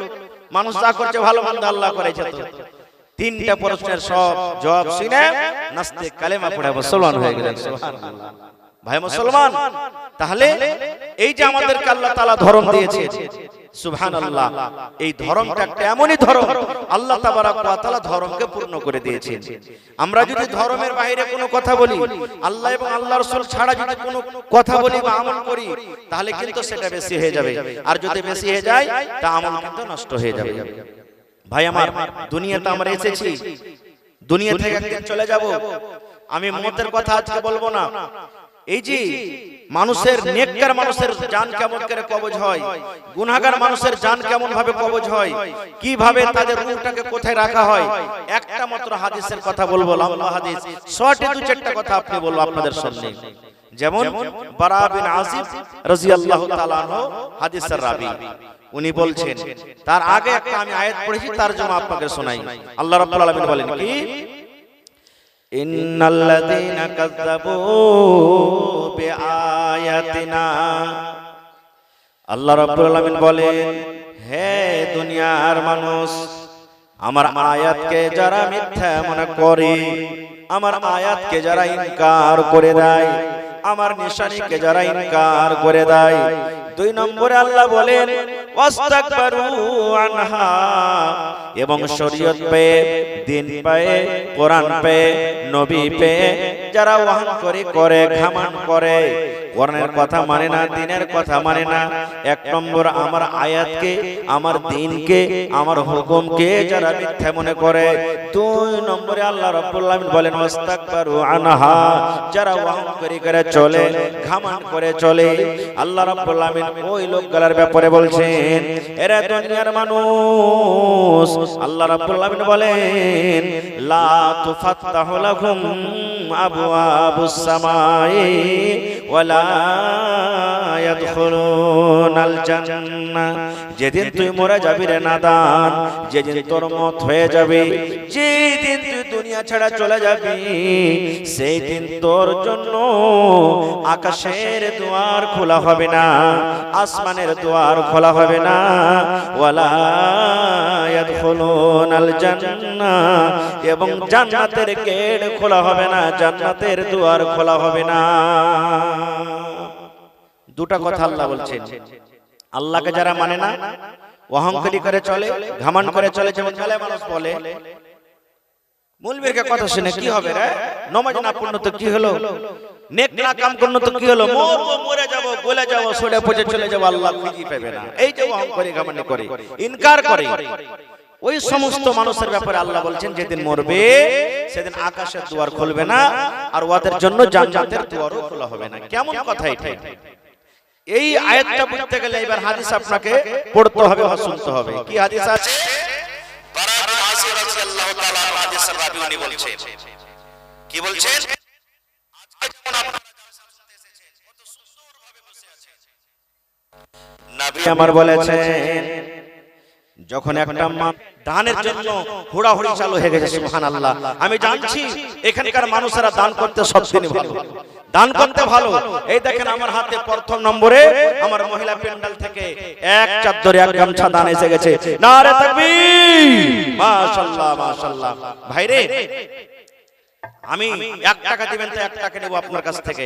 [SPEAKER 1] মানুষ যা করছে ভালো মন্দ আল্লাহ করেছে। তো তিনটা প্রশ্নের সব জবাব শুনে নাস্তিক কালেমা পড়ে মুসলমান হয়ে গেলেন। সুবহানাল্লাহ। ভাই মুসলমান, তাহলে এই যে আমাদেরকে আল্লাহ তাআলা ধর্ম দিয়েছে, সুবহানাল্লাহ, এই ধর্মটা একটা এমনই ধর্ম, আল্লাহ তাবারাক ওয়া তাআলা ধর্মকে পূর্ণ করে দিয়েছেন। আমরা যদি ধর্মের বাইরে কোনো কথা বলি, আল্লাহ এবং আল্লাহর রাসূল ছাড়া যদি কোনো কথা বলি বা আমল করি, তাহলে কিন্তু সেটা বেশি হয়ে যাবে, আর যদি বেশি হয়ে যায় তা আমল কিন্তু নষ্ট হয়ে যাবে। ভাই আমার, দুনিয়াতে আমরা এসেছি, দুনিয়া থেকে একদিন চলে যাব। আমি মতের কথা আজকে বলবো না। এই যে মানুষের নেককার মানুষের জান কেমন করে কবজ হয়, গুনাহগার মানুষের জান কেমন ভাবে কবজ হয়, কিভাবে তাদের রূহটাকে কোথায় রাখা হয়, একটা মাত্র হাদিসের কথা বলবো, লম্বা হাদিস, শর্টে দু চারটা কথা আপনি বলবো আপনাদের সামনে। যেমন বারা বিন আসিফ রাদিয়াল্লাহু তাআলা আনহু হাদিসের রাবী, উনি বলছেন, তার আগে একটা আমি আয়াত পড়েছি, তরজমা আপনাদের শোনাই। আল্লাহ রাব্বুল আলামিন বলেন কি, ইন্নাল্লাযীনা কাযযাবু বিআয়াতিনা, আল্লাহ রাব্বুল আলামিন বলেন, হে দুনিয়ার মানুষ, আমার আয়াতকে যারা মিথ্যা মনে করে, আমার আয়াতকে যারা ইনকার করে দেয়, আমার নিশানীকে যারা ইনকার করে দেয়। দুই নম্বরে আল্লাহ বলেন ওয়াস্তাকবারু আনহা, এবং শরীয়ত পেয়ে, দিন পেয়ে, কোরআন পেয়ে, নবী পেয়ে যারা ওয়াহন করে ঘামান করে, কোরআনের কথা মানে না, দ্বীনের কথা মানে না। এক নম্বর আমার আয়াতকে, আমার দ্বীনকে, আমার হুকুমকে যারা মিথ্যা মনে করে। দুই নম্বরে আল্লাহ রাব্বুল আলামিন বলেন ওয়াস্তাকবারু আনহা, যারা অহংকারী করে চলে, ঘমন্ড করে চলে। আল্লাহ রাব্বুল আলামিন ওই লোকগুলোর ব্যাপারে বলছেন, এরা দুনিয়ার মানুষ। আল্লাহ রাব্বুল আলামিন বলেন লা তুফাত্তাহু লাহুম আবওয়াবুস সামাই ওয়ালা ইয়াদখুলুনাল জান্নাহ। যেদিন তুই মরে যাবি রে নাদান, যেদিন তোর মত হয়ে যাবে, যেদিন তুই দুনিয়া ছেড়ে চলে যাবি, সেই দিন তোর জন্য আকাশের দুয়ার খোলা হবে না, আসমানের দুয়ার খোলা হবে না। ওয়ালা ইয়াদখুলুনাল জান্নাহ, এবং জান্নাতের গেট খোলা হবে না, জান্নাতের দুয়ার খোলা হবে না। দুটা কথা আল্লাহ বলছেন। আল্লাহকে যারা মানে না, অহংকারী করে চলে, ঘমন্ড করে চলে, যেমন মেলে মানুষ বলে মুলবিরকে কথা শুনে কি হবে রে, নামাজ না পড়লে তো কি হলো, নেক না কাম করলে তো কি হলো, মরবো, মরে যাব, গলে যাব, সরে পচে চলে যাব, আল্লাহ খুঁজে পাবে না। এই যে অহংকারী ঘমন্ড করে, ইনকার করে, ওই সমস্ত মানুষের ব্যাপারে আল্লাহ বলছেন যেদিন মরবে সেদিন আকাশের দুয়ার খুলবে না, আর ওদের জন্য জান্নাতের দুয়ারও খোলা হবে না। কেমন কথা এটা? এই আয়াতটা বুঝতে গেলে এবার হাদিস আপনাকে পড়তে হবে বা শুনতে হবে। কি হাদিস আছে? বারা বিন আসির রাদিয়াল্লাহু তাআলা হাদিসের রাবী উনি বলছেন, কি বলছেন? আজকে যেমন আপনারা জালসার সাথে এসেছেন, কত সুন্দরভাবে বসে আছেন, নবী আমার বলেছেন যখন একটা দানের জন্য হুড়াহুড়ি চালু হয়ে গেছে, সুবহানাল্লাহ, আমি জানছি এখানকার মানুষেরা দান করতে সবদিনই ভালো, দান করতে ভালো। এই দেখেন আমার হাতে প্রথম নম্বরে আমার মহিলা প্যান্ডেল থেকে এক চাদরে এক গামছা দান এসে গেছে। নারে তাকবীর, মাশাআল্লাহ মাশাআল্লাহ। ভাইরে, আমি 1 টাকা দিবেন তো 1 টাকা নেব আপনার কাছ থেকে।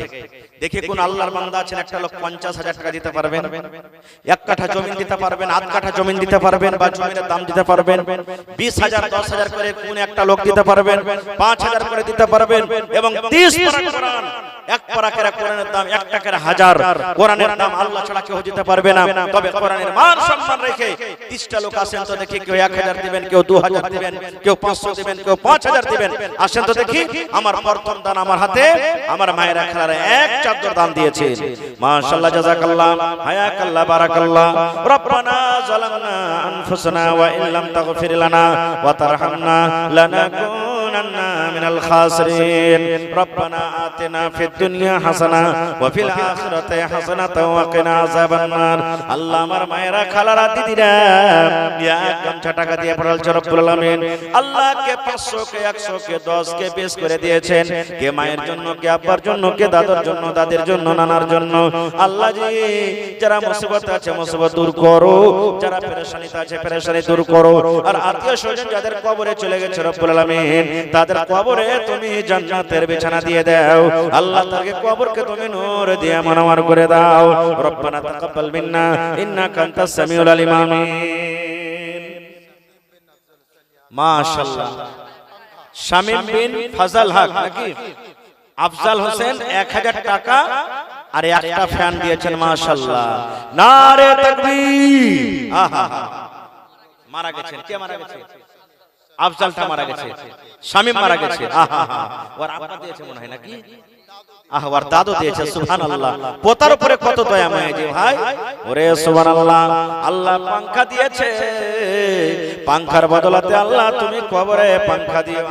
[SPEAKER 1] দেখি কোন আল্লাহর বান্দা আছেন একটা লোক 50,000 টাকা দিতে পারবেন, 1 কাঠা জমি দিতে পারবেন, 8 কাঠা জমি দিতে পারবেন, বা জমির দাম দিতে পারবেন, 20,000 10,000 করে কোন একটা লোক দিতে পারবেন, 5,000 করে দিতে পারবেন, এবং 30 পারা কোরআন, 1 পারা করে কোরআনের দাম 1 টাকার 1000। কোরআনের দাম আল্লাহ ছাড়া কেউ দিতে পারবে না। তবে কোরআনের মান সম্মান রেখে 30টা লোক আসেন তো দেখি, কেউ 1000 দিবেন, কেউ 2000 দিবেন, কেউ 500 দিবেন, কেউ 5000 দিবেন। আসেন তো দেখি। আমার প্রথম দান আমার হাতে আমার মায়েরা খেলার এক চাদর দান দিয়েছেন। মাশাআল্লাহ, জাযাকাল্লাহ, হায়াকাল্লাহ, বারাকাল্লাহ। রব্বানা যালামনা আনফুসানা ওয়া ইল্লাম তাগফির লানা ওয়া তারহামনা লানাকুনান্না মিনাল খাসিরিন। রব্বানা আতিনা ফিদ দুনিয়া হাসানা ওয়া ফিল আখিরাতি হাসানাতাও ওয়া কিনা আযাবান নার। আল্লাহ, আমার মায়েরা খালারা দিদিরা এক গামছা টাকা দিয়ে পড়ালছে রব্বুল আলামিন। আল্লাহ কে 500 কে 100 কে 10 কে 20 করে দিয়েছেন, কে মায়ের জন্য, কে আব্বার জন্য, কে দাদার জন্য, দাদির জন্য, নানার জন্য। আল্লাহ জি, যারা মুসিবতে আছে মুসিবত দূর করো, যারা পেরেশানিতে আছে পেরেশানি দূর করো, আর আত্মীয় স্বজন যাদের কবরে চলে গেছে রব্বুল আলামিন, তাদের কবরে তুমি জান্নাতের বিছানা দিয়ে দাও। আল্লাহ, তাকে কবরকে তুমি নূর দিয়ে মনোয়ার করে দাও। রব্বানা তাকাব্বাল মিন্না ইন্নাকা আনতাস সামিউল আলিম। আমিন। মাশাআল্লাহ। শামীম বিন ফাজল হক নাকি আফজাল হোসেন 1000 টাকা আর একটা ফ্যান দিয়েছেন। মাশাআল্লাহ, নারে তাকবীর। আহা, মারা গেছেন। কে মারা গেছে? আফজালটা মারা গেছে, শামীম মারা গেছে। আহা, ওর আব্বা দিয়েছে মনে হয় নাকি? আহ, ওর দাদু দিয়েছে। সুবহানাল্লাহ, পোতার উপরে কত দয়া মায়া যে ভাই। ওরে সুবহানাল্লাহ, আল্লাহ পাংখা দিয়েছে, পাংখার বদলাতে আল্লাহ তুমি কবরে পাংখা দিও।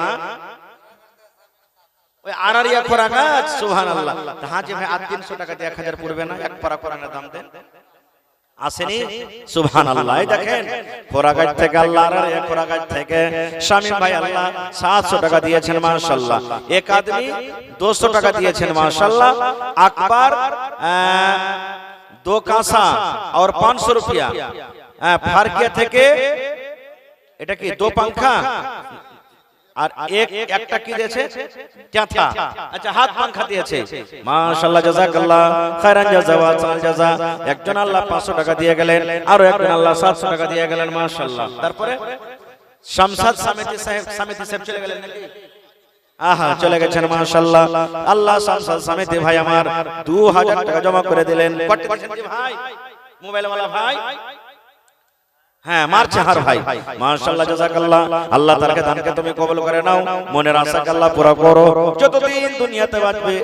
[SPEAKER 1] ওই আরারিয়া খোরা গাছ। সুবহানাল্লাহ। হ্যাঁ যে ভাই, আর 300 টাকা দিয়ে 1000 পড়বে না? এক পারা কোরআনের দাম দেন। আসেনি? সুবহানাল্লাহ। এই দেখেন, খোরা গাছ থেকে আল্লাহ, আরারিয়া খোরা গাছ থেকে শামীম ভাই আল্লাহ 700 টাকা দিয়েছেন। মাশাআল্লাহ। এক আদমি 200 টাকা দিয়েছেন। মাশাআল্লাহ। আকবর 2 কাঁসা और 500 रुपया। ফারকিয়া থেকে এটা কি 2 পাংখা আর একটা কি দিয়েছে? ক্যাথা। আচ্ছা, হাত পাংখা দিয়েছে। মাশাআল্লাহ, জাযাকাল্লাহ খায়রান জাযা ওয়া সাল জাযা। একজন আল্লাহ 500 টাকা দিয়ে গেলেন, আর একজন আল্লাহ 700 টাকা দিয়ে গেলেন। মাশাআল্লাহ। তারপরে শামসাদ সমিতি সাহেব চলে গেলেন নাকি? আহা চলে গেছেন মাশাআল্লাহ। আল্লাহ সংসার সমিতি ভাই আমার 2000 টাকা জমা করে দিলেন। কত দিয়েছেন জি ভাই? মোবাইল ওয়ালা ভাই, হ্যাঁ মারছে হার ভাই, মাশাআল্লাহ জাযাকাল্লাহ। আল্লাহ তাআলাকে দানকে তুমি কবুল করে নাও, মনের আশাকে আল্লাহ পুরো করো। যতদিন দুনিয়াতে বাঁচবে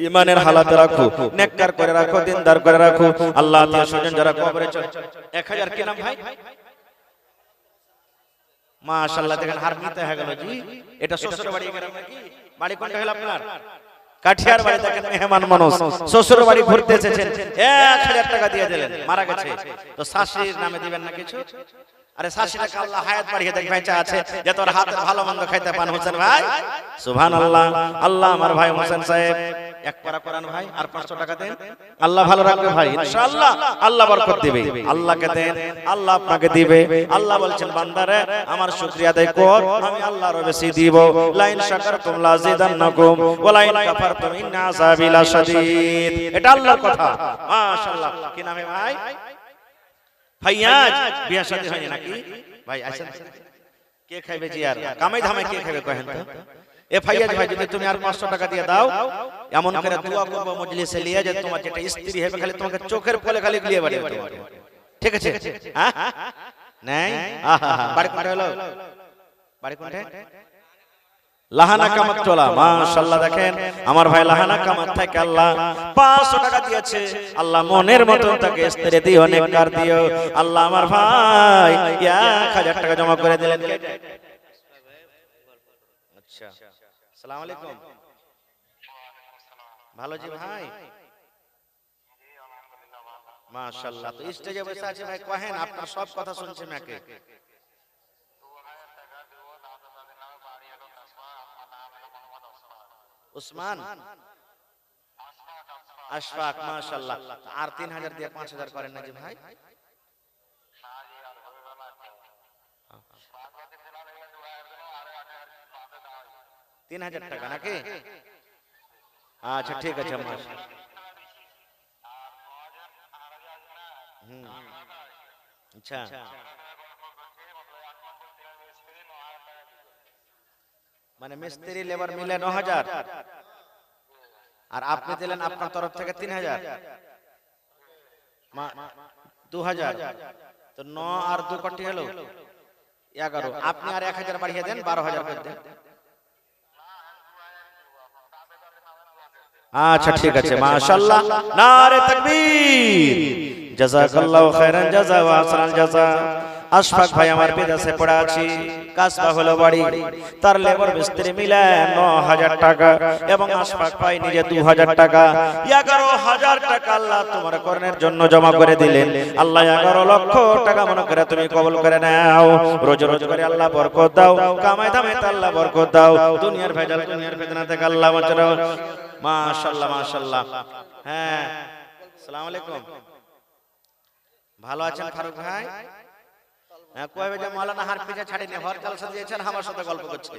[SPEAKER 1] ইমানের হালাতে রাখো, নেককার করে রাখো, দিনদার করে রাখো। আল্লাহ আত্মীয় স্বজন যারা কবরে চলে 1000 কি নাম ভাই? মাশাআল্লাহ দেখেন হার নিতে হয়ে গেল জি। এটা শ্বশুর বাড়ি গ্রাম নাকি? বাড়ি কোনটা হলো আপনার? কাঠিয়ার বাড়ি। দেখেন মেহমান মানুষ শ্বশুর বাড়ি ঘুরতে এসেছেন, 1000 টাকা দিয়ে দিলেন। মারা গেছে তো শাশুড়ির নামে দিবেন না কিছু? আরে শাশুড়িটাকে আল্লাহ হায়াত বাড়িয়ে দেখ, বেঁচে আছে যে তোর হাতে ভালো মন্দ খাইতে পান হোসেন ভাই। সুবহানাল্লাহ। আল্লাহ আমার ভাই হোসেন সাহেব এক পারা কোরআন ভাই আর 500 টাকা দেন। আল্লাহ ভালো রাখবে ভাই, ইনশাআল্লাহ আল্লাহ বরকত দিবে। আল্লাহকে দেন, আল্লাহ আপনাকে দিবে। আল্লাহ বলছেন বান্দারে আমার শুকরিয়া আদায় কর, আমি আল্লাহর বেশি দিব। লা ইন শাকারতুম লাযিদান্নাকুম ওয়া লা ইন কাফারতুম ইন্না আযাবি লাশাদীদ। এটা আল্লাহর কথা। মাশাআল্লাহ। কি নামে ভাই? ফাইয়াজ। বিয়া শাদী হয়নি নাকি ভাই? আসেন কে খাইবে জি? আর কামাই ধামাই কে খাইবে কহেন তো? এ ফাইয়াজ ভাই যদি তুমি আর 500 টাকা দিয়ে দাও, এমন করে দোয়া করব মজলিসে নিয়ে যে তোমার যেটা স্ত্রী হবে খালি তোমাকে চোখের কোলে খালি গলিয়ে বাড়ি তোমার, ঠিক আছে? হ্যাঁ নাই। আহা বাড়ি কোনটা হলো? বাড়ি কোনটা? লাহানা কামাত চলা। মাশাআল্লাহ দেখেন আমার ভাই লাহানা কামাত থেকে আল্লাহ 500 টাকা দিয়েছে। আল্লাহ মনের মতন তাকে স্ত্রী দিও, নেককার দিও। আল্লাহ আমার ভাই 1000 টাকা জমা করে দিলেন। আচ্ছা আসসালামু আলাইকুম। ভালো জি ভাই? মাশাআল্লাহ। তো স্টেজে বসে আছে ভাই, কহেন আপনার সব কথা শুনছে নাকি? উসমান আশফাক। মাশাআল্লাহ। আর 3000 দিয়ে 5000 করেন না জি ভাই? তিন 3000 টাকা নাকি? আচ্ছা ঠিক আছে। আচ্ছা মানে মিস্ত্রি লেবার মিলে 9000 আর আপনি দিলেন আপনার তরফ থেকে 3000, 2000। তো 9 আর 2 কত হলো? 11। আপনি আর 1000 বাড়িয়ে দেন, 12000 করে দেন। আচ্ছা ঠিক আছে। মাশাআল্লাহ। নারে তাকবীর। জাযাকাল্লাহু খাইরান জাযা ওয়া আহসানাল জাযা। আশফাক ভাই আমার বিদেশে পড়ে আছে, কাসবা হলো বাড়ি, তার লেবার মিস্ত্রি মিলে 9000 টাকা এবং আশফাক ভাই নিজে 2000 টাকা, 11000 টাকা আল্লাহ তোমার কর্ণের জন্য জমা করে দিলেন। আল্লাহ 11 লক্ষ টাকা মনে করে তুমি কবুল করে নাও। রোজ রোজ করে আল্লাহ বরকত দাও, কামাই দামে আল্লাহ বরকত দাও, দুনিয়ার ভেজাল দুনিয়ার ফিতনা থেকে আল্লাহ বাঁচাও। মাশাআল্লাহ মাশাআল্লাহ। হ্যাঁ আসসালামু আলাইকুম। ভালো আছেন ফারুক ভাই? হ্যাঁ কয় বাজে মাওলানা হার পিছে ছাড়িনি, হর জলসা দিয়েছেন, আমার সাথে গল্প করছে।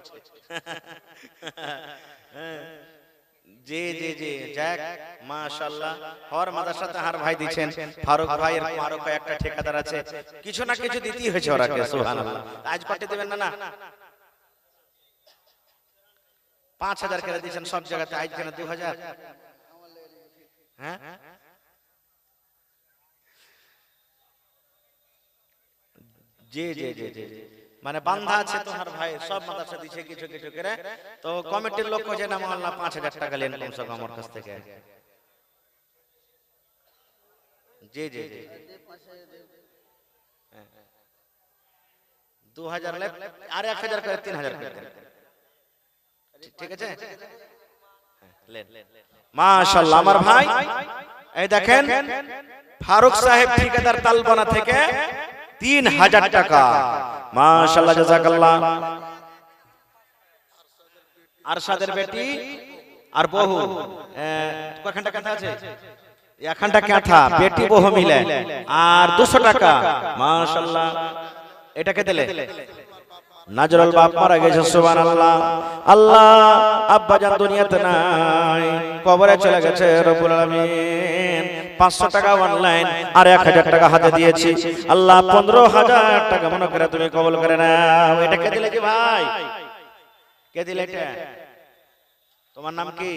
[SPEAKER 1] জি জি জি যাক মাশাআল্লাহ। হর মাদ্রাসাতে হার ভাই দিবেন। ফারুক ভাইয়ের আরো কয়েকটা ঠিকাদার আছে, কিছু না কিছু দিতেই হয়েছে ওরাকে। সুবহানাল্লাহ। আজ কত দিবেন না? না 5000 করে দিয়েছেন সব জায়গাতে, আজ কেন 2000? হ্যাঁ জি জি জি জি মানে বান্ধা আছে তোমার ভাই, সব মাদ্রাসা দিছে কিছু কিছু করে। তো কমিটির লোক কইছে না মাওলানা 5000 টাকা লেন কমসে কম আমার কাছ থেকে। জি জি জি 2000 লে আর 1000 করে 3000 করে দেন, ঠিক আছে? লেন। মাশাআল্লাহ আমার ভাই এই দেখেন ফারুক সাহেব ঠিকাদার তালবনা থেকে 3000 টাকা। মাশাআল্লাহ জাযাকাল্লাহ। আরশাদের বেটি আর বহু কয়খানটা কথা আছে? একখানটা কাঁথা বেটি বহু মিলে আর 200 টাকা। মাশাআল্লাহ। এটাকে দিলে নাজরুল বাপ মারা গেছে। সুবহানাল্লাহ। আল্লাহ আব্বা জান দুনিয়াতে নাই, কবরে চলে গেছে। রব্বুল আলামিন 500 টাকা অনলাইন আর 1000 টাকা হাতে দিয়েছি। আল্লাহ 15000 টাকা মনে করে তুমি কবুল করে নাও। এটা কে দিলে কি ভাই? কে দিলে এটা? তোমার নাম কি?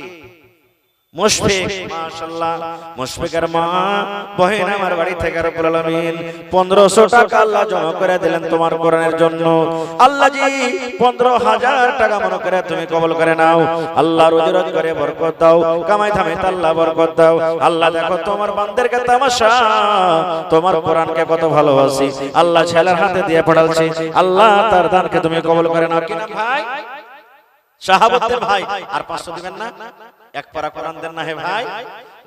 [SPEAKER 1] মুশফিক। মাশাআল্লাহ, মুশফিকের মা বহিন আমার বাড়ি থেকে রব্বুল আলামিন 1500 টাকা আল্লাহ জমা করে দিলেন তোমার কোরআনের জন্য। আল্লাহ জি 15000 টাকা মনে করে তুমি কবুল করে নাও। আল্লাহ রোজি রোজ করে বরকত দাও, কামাই ধামে আল্লাহ বরকত দাও। আল্লাহ দেখো তোমার বান্দাদেরকে তামাশা, তোমার কোরআনকে কত ভালোবাসি আল্লাহ ছেলের হাতে দিয়ে পড়ালছি। আল্লাহ তার দানকে তুমি কবুল করে নাও। কি নাম ভাই? শাহাবুদ্দিন ভাই। আর 500 দিবেন না? এক পারা কোরআন দেন না হে ভাই।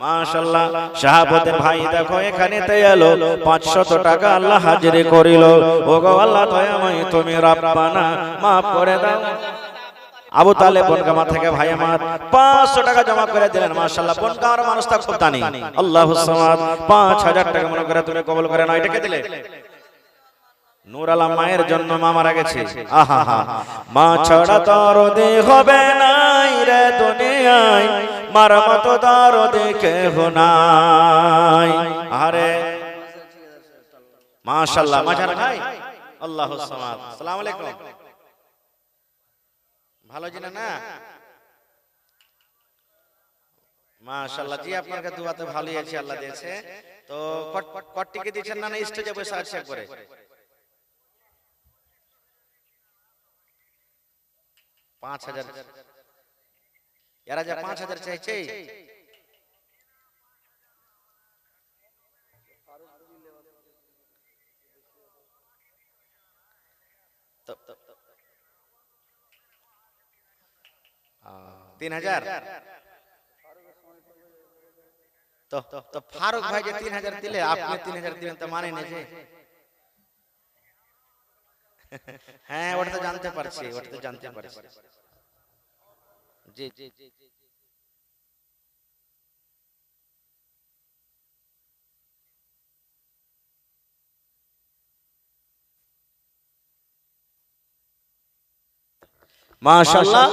[SPEAKER 1] মাশাআল্লাহ, শাহাবুদ্দিন ভাই দেখো এখানে তে এলো 500 টাকা আল্লাহ হাজিরি করিল। ওগো আল্লাহ দয়াময় তুমি রব্বানা maaf করে দাও। আবু তালেব বনগামা থেকে ভাই আমার 500 টাকা জমা করে দিলেন। মাশাআল্লাহ, বনগামার মানুষটা খুব দানি। আল্লাহুস সামাদ 5000 টাকা মনে করে তুমি কবুল করে নাও। এটাকে দিলে নূর আলম মায়ের জন্য মা মারা গেছে। আহা হা, মা ছাড়া দরদে হবে নাই রে দুনিয়ায়, মার মতো দরদে কেহ নাই। আরে মাশাআল্লাহ, মাজার ভাই আল্লাহুস সামাদ। আসসালামু আলাইকুম। ভালো জিনা না? মাশাআল্লাহ জি, আপনাকে দুয়াতে ভালোই আছে, আল্লাহ দিয়েছে। তো কটটিকে দিয়েছেন না স্টেজে বসে আছে একবারে? 5000 এরা যা 5000 চাইছে। তো 3000। তো ফারুক ভাই যে 3000 দিলে, আপনি 3000 দিবেন তো মানে নেই যে? হ্যাঁ, ওটা তো জানতে পারছি, ওটা তো জানতে পারছি। জি জি জি। মাশাআল্লাহ,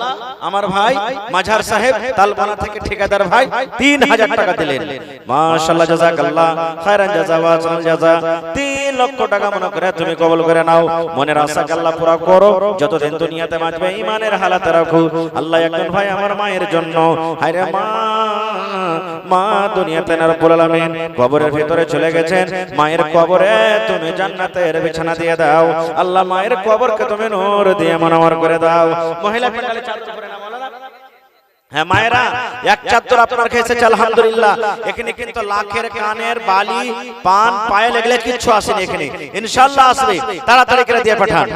[SPEAKER 1] আমার ভাই মাঝার সাহেব তালবানা থেকে ঠিকাদার ভাই 3000 টাকা দিলেন। মাশাআল্লাহ, জাযাকাল্লাহ খায়রান জাযা ওয়া আহসানাল জাযা। 3 লক্ষ টাকা মনে করে তুমি কবুল করে নাও। মনের আশাকে আল্লাহ পুরা করো, যতদিন দুনিয়াতে বাঁচবে ঈমানের হালাতে রাখো। আল্লাহ একজন ভাই আমার মায়ের জন্য, হায় রে মা, মা দুনিয়াতে না রব্বুল আলামিন কবরের ভিতরে চলে গেছেন। মায়ের কবরে তুমি জান্নাতের বিছানা দিয়ে দাও। আল্লাহ মায়ের কবরকে তুমি নূর দিয়ে মনোহর করে দাও। মহিলা প্যান্ডেলে চাদর পরে না মাওলানা? হ্যাঁ মায়েরা, এক চাদর আপনার খেয়েছে আলহামদুলিল্লাহ। এখানে কিন্তু লাখের কানের বালি পান পায়ে লাগলে কিচ্ছু আসেনি, এখানে ইনশাআল্লাহ আসবে। তাড়াতাড়ি করে দিয়ে পাঠান।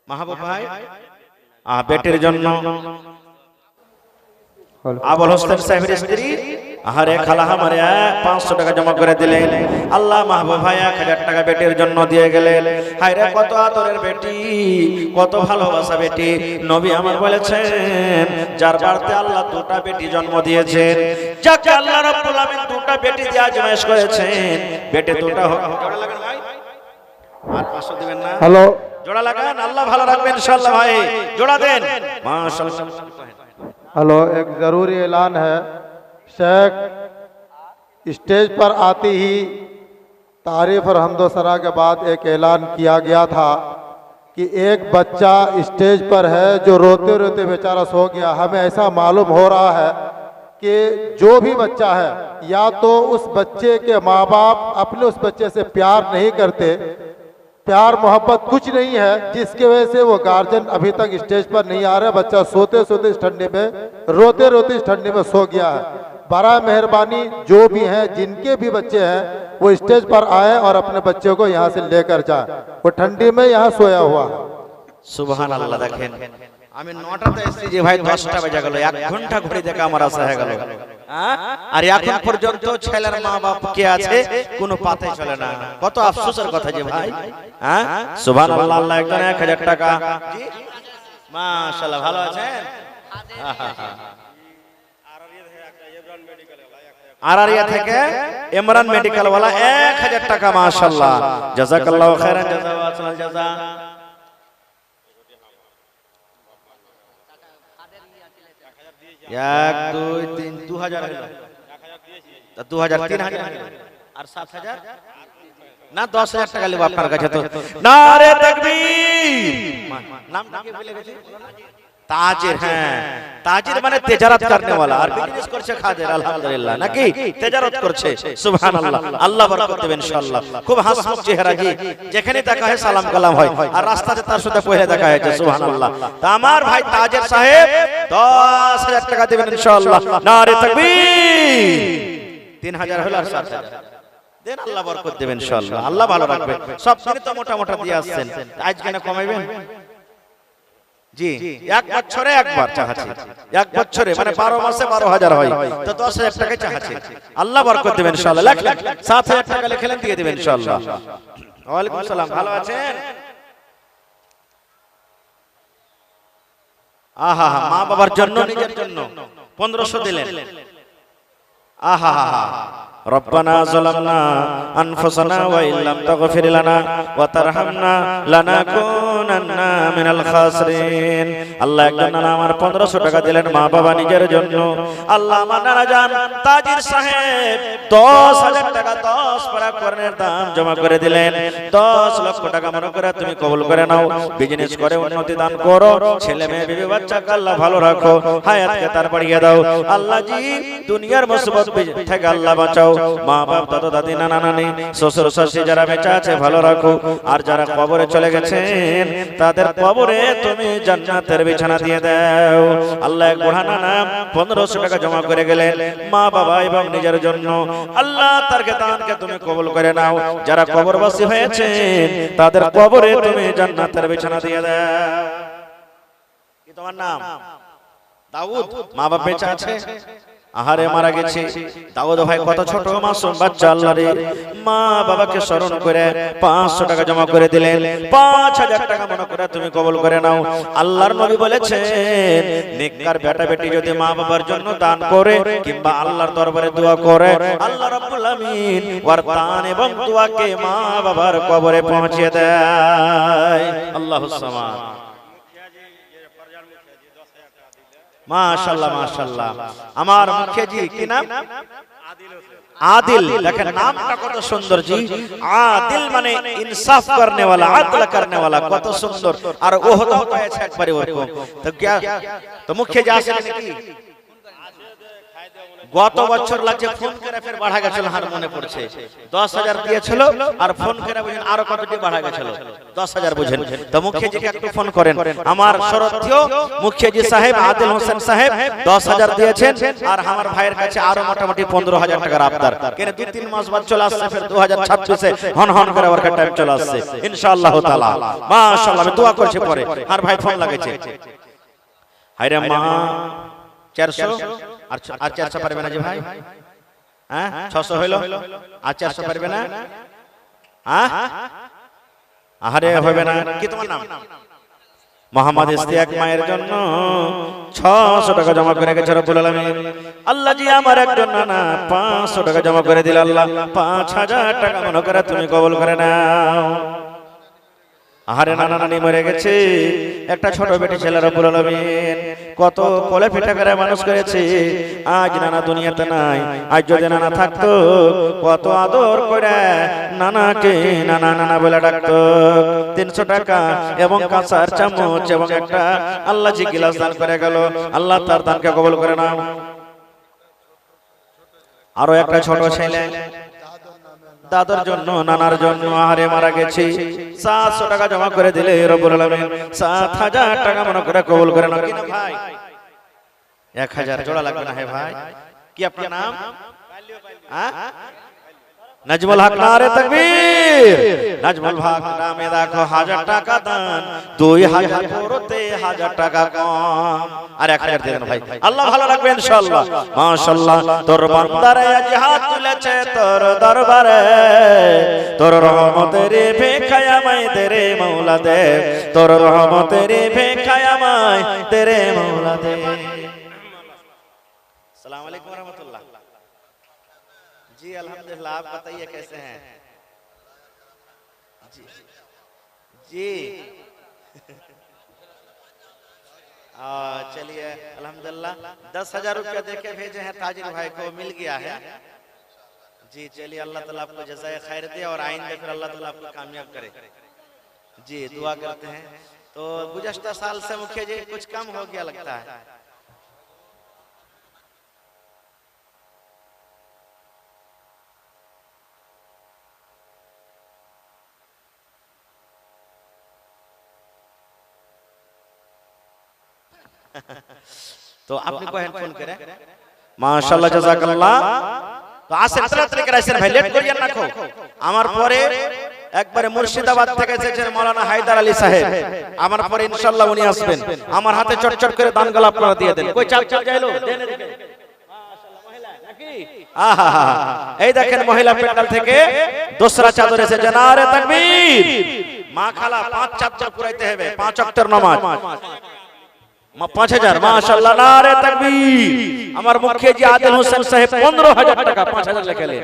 [SPEAKER 1] মাহবুব ভাই বেটির জন্য আবুল হোসেন সাহেবের স্ত্রী আহারে খালা আমারে 500 টাকা জমা করে দিলেন। আল্লাহ মাহবুব ভাই 1000 টাকা বেটির জন্য দিয়ে গেলেন। হায়রে কত আদরের বেটি, কত ভালোবাসা বেটি। নবী আমার বলেছেন যার বাড়িতে আল্লাহ দুটা বেটি জন্ম দিয়েছেন, যাকে আল্লাহ রাব্বুল আলামিন দুটা বেটি দিয়ে আজমাইশ করেছেন, বেটি দুটা হোক। জোড়া লাগান ভাই, আর 500 দিবেন না?
[SPEAKER 2] হ্যালো,
[SPEAKER 1] জোড়া লাগান, আল্লাহ ভালো রাখবেন ইনশাআল্লাহ। ভাই জোড়া দেন। মাশাআল্লাহ।
[SPEAKER 2] हेलो, एक ज़रूरी ऐलान है। शेख स्टेज पर आते ही तारीफ और हम्दो सना के बाद एक ऐलान किया गया था कि एक बच्चा स्टेज पर है जो रोते रोते बेचारा सो गया। हमें ऐसा मालूम हो रहा है कि जो भी बच्चा है, या तो उस बच्चे के माँ बाप अपने उस बच्चे से प्यार नहीं करते, प्यार मोहब्बत कुछ नहीं है, जिसके वजह से वो गार्जियन अभी तक स्टेज पर नहीं आ रहे। बच्चा सोते सोते इस ठंडी में, रोते रोते इस ठंडी में सो गया है। बड़ा मेहरबानी जो भी हैं, जिनके भी बच्चे हैं, वो स्टेज पर आए और अपने बच्चे को यहाँ से लेकर जाए। वो ठंडी में यहाँ सोया हुआ है।
[SPEAKER 1] সুবহানাল্লাহ। দেখেন আমি 9টাতে এসেছি যে ভাই 10টা বেজে গেল, 1 ঘন্টা ঘড়ি দেখে আমার আশা হয়ে গেল। আর এখন পর্যন্ত ছেলের মা বাপ কে আছে কোনো পাতে চলে না। কত আফসোসের কথা যে ভাই। সুবহানাল্লাহ। আল্লাহ একজন 1000 টাকা। জি মাশাআল্লাহ, ভালো আছেন? আরারিয়া থেকে ইমরান মেডিকেল ওয়ালা 1000 টাকা। মাশাআল্লাহ, জাযাকাল্লাহু খাইরান জাযা ওয়া আহসানাল জাযা। 1 2 3 2000 হলো, 2000 3000 আর 7000 না 10000 টাকা লিব আপনার কাছে। তো নারে তাকবীর। নামটা কি ভুলে গেছি? ताजिर हैं, ताजिर माने तेजारत करने वाला और बिजनेस করছে খাদের আলহামদুলিল্লাহ নাকি তেজারত করছে সুবহানাল্লাহ আল্লাহ বরকত দেবেন ইনশাআল্লাহ খুব হাসমুখ চেহারা জি যেখানে দেখা হয় সালাম কালাম হয় আর রাস্তাতে তার সাথে পয়লা দেখা হয়েছে সুবহানাল্লাহ তো আমার ভাই তাজির সাহেব 10000 টাকা দিবেন ইনশাআল্লাহ নারে তাকবীর 3000 হলো আর 7000 দেন আল্লাহ বরকত দেবেন ইনশাআল্লাহ আল্লাহ ভালো রাখবে সব দিনে তো মোটা মোটা দিয়ে আসছেন আজ কেন কমাইবেন জি এক বছরে একবার চাহাছি এক বছরে মানে 12 মাসে 12000 হয় তো 10000 টাকা চাহাছি আল্লাহ বরকত দেবেন ইনশাআল্লাহ লেখ 7000 টাকা লিখলেন দিয়ে দিবেন ইনশাআল্লাহ ওয়া আলাইকুম সালাম ভালো আছেন আহা মা বাবার জন্য নিজের জন্য 1500 দিলেন আহা ربنا ظلمنا أنفسنا وإن لم تغفر لنا وترحمنا لنكونن من الخاسرين আল্লাহ একজন আমার 1500 টাকা দিলেন মা বাবা নিজের জন্য আল্লাহ আমার নানা জান তাজির সাহেব 10000 টাকা 10 পারা কোরআনের দাম জমা করে দিলেন 10 লক্ষ টাকা মনে করে তুমি কবুল করে নাও বিজনেস করে উন্নতি দান করো ছেলে মেয়ে বিবি বাচ্চাকে আল্লাহ ভালো রাখো হায়াতকে তার বাড়িয়ে দাও আল্লাহ জি দুনিয়ার মুসিবত থেকে আল্লাহ বাঁচাও মা বাপ দাদা দাদি নানা নানি শ্বশুর শাশুড়ি যারা বেঁচে আছে ভালো রাখো আর যারা কবরে চলে গেছেন তাদের কবরে তুমি জান্নাতের বিছানা দিয়ে দাও আল্লাহ এক বুড়া নানা 1500 টাকা জমা করে গেলেন মা বাবা এবং নিজের জন্য আল্লাহ তার দানকে তুমি কবুল করে নাও যারা কবরবাসী হয়েছেন তাদের কবরে তুমি জান্নাতের বিছানা দিয়ে দাও কি তোমার নাম দাউদ মা বাবা বেঁচে আছে আহারে মারা গেছে দাউদ ভাই কত ছোট মাসুম বাচ্চা আল্লাহ রে মা বাবাকে স্মরণ করে 500 টাকা জমা করে দিলেন 5000 টাকা মনে করে তুমি কবুল করে নাও আল্লাহর নবী বলেছেন নেককার বেটা বেটি যদি মা বাবার জন্য দান করে কিংবা আল্লাহর দরবারে দোয়া করে আল্লাহ রাব্বুল আমিন ওর দান এবং দোয়াকে মা বাবার কবরে পৌঁছে দেয় আল্লাহুস সামাদ মাশাআল্লাহ মাশাআল্লাহ আমার মুখিয়াজি কি নাম आदिल দেখেন নামটা কত সুন্দর জি आदिल মানে ইনসাফ করনে वाला আদল করনে वाला কত সুন্দর আর ওহদা হয়েছে একবারে ওরকম তো কি তো মুখিয়াজি আসলে নাকি গত বছর লাগছে ফোন করে ফের বাড়া গেছিল হার মনে পড়ছে 10000 দিয়েছিল আর ফোন করে বুঝেন আরো কতটি বাড়া গেছিল 10000 বুঝেন তো মুখিয়াজিকে একটু ফোন করেন আমার শ্রদ্ধেয় মুখিয়াজি সাহেব আদিল হোসেন সাহেব 10000 দিয়েছেন আর আমার ভাইয়ের কাছে আরো মোটামুটি 15000 টাকার আবদার কেন 2-3 মাস বাদ চলে আসছে ফের 2026 এ হন হন করে ওর টাইম চলে আসছে ইনশাআল্লাহ তাআলা মাশাআল্লাহ আমি দোয়া করছি পরে আর ভাই ফোন লাগাইছে হায়রে মা 400 আর 400 পারবে না জি ভাই হ্যাঁ 600 হইলো আর 400 পারবে না হ্যাঁ আহারে হবে না কি তোমার নাম মোহাম্মদ ইস্তিয়াক মায়ের জন্য 600 টাকা জমা করে গেছে রব্বুল আলামিন আল্লাহ জি আমার একজন নানা 500 টাকা জমা করে দিল আল্লাহ 5000 টাকা মনে করে তুমি কবুল করে নাও আহারে নানা নানি মরে গেছে একটা ছোট বেটি ছেলে রব্বুল আলামিন কত কোলে পিঠা করে মানুষ করেছে আজ নানা দুনিয়াতে নাই আজ যদি নানা থাকতো কত আদর করে নানাকে নানা নানা বলে ডাকতো 300 টাকা এবং কাঁসার চামচ এবং একটা আল্লাহ জি গিলাস দান করে গেল আল্লাহ তার দানকে কবুল করে নাও আরো একটা ছোট ছেলে দাদার জন্য নানার জন্য আহারে মারা গেছে 700 টাকা জমা করে দিলে রব্বুল আলামিন 7000 টাকা মনে করে কবুল করে নাও কিনা ভাই 1000 জোড়া লাগবে না হে ভাই কি আপনার নাম হ্যাঁ নাজমুল হক নারে তাকবীর নাজমুল হক নামে দেখো 1000 টাকা দান 2000 পুরোতে 1000 টাকা কম আর 1000 দেন ভাই আল্লাহ ভালো রাখবে ইনশাআল্লাহ মাশাআল্লাহ তোর বান্দারে আজ হাত তুলেছে তোর দরবারে তোর রহমতের ভিখায় আমায় তেরে মওলা দে তোর রহমতের ভিখায় আমায় তেরে মওলা দে আসসালামু আলাইকুম ওয়া রাহমাতুল্লাহ जी अल्हम्दुलिल्लाह आप बताइए कैसे हैं जी जी चलिए अल्हम्दुलिल्लाह 10,000 रुपया देके भेजे हैं ताजिर भाई को मिल गया है जी चलिए अल्लाह ताला आपको जज़ाए खैर दे और आइंदे फिर अल्लाह ताला आपको कामयाब करे जी दुआ करते हैं तो गुज़श्ता साल से मुखिया जी कुछ कम हो गया लगता है। तो आपने को हेडफोन करे माशाআল্লাহ জাযাকাল্লাহ। তো আসেন তাড়াতাড়ি করে আসেন ভাই, লেট করিয়েন না। আমার পরে একবারে মুর্শিদাবাদ থেকে এসেছেন মাওলানা হায়দার আলী সাহেব, আমার পরে ইনশাআল্লাহ উনি আসবেন। আমার হাতে চটচট করে দানগুলো আপনারা দিয়ে দেন। কই চাপ চাপ যাইলো দেন এদিকে। মাশাআল্লাহ মহিলা নাকি? আহা এই দেখেন মহিলা প্যান্ডেল থেকে দোসরা চাদর এসেছে। নারে তাকবীর। মা খালা 5 চাদর পুরাইতে হবে, 5 ওয়াক্তের নামাজ 5000 মাশাআল্লাহ। নারে তাকবীর। আমার মুখিয়া জি আদিল হোসেন সাহেব 15000 টাকা 5000 লেখালেন।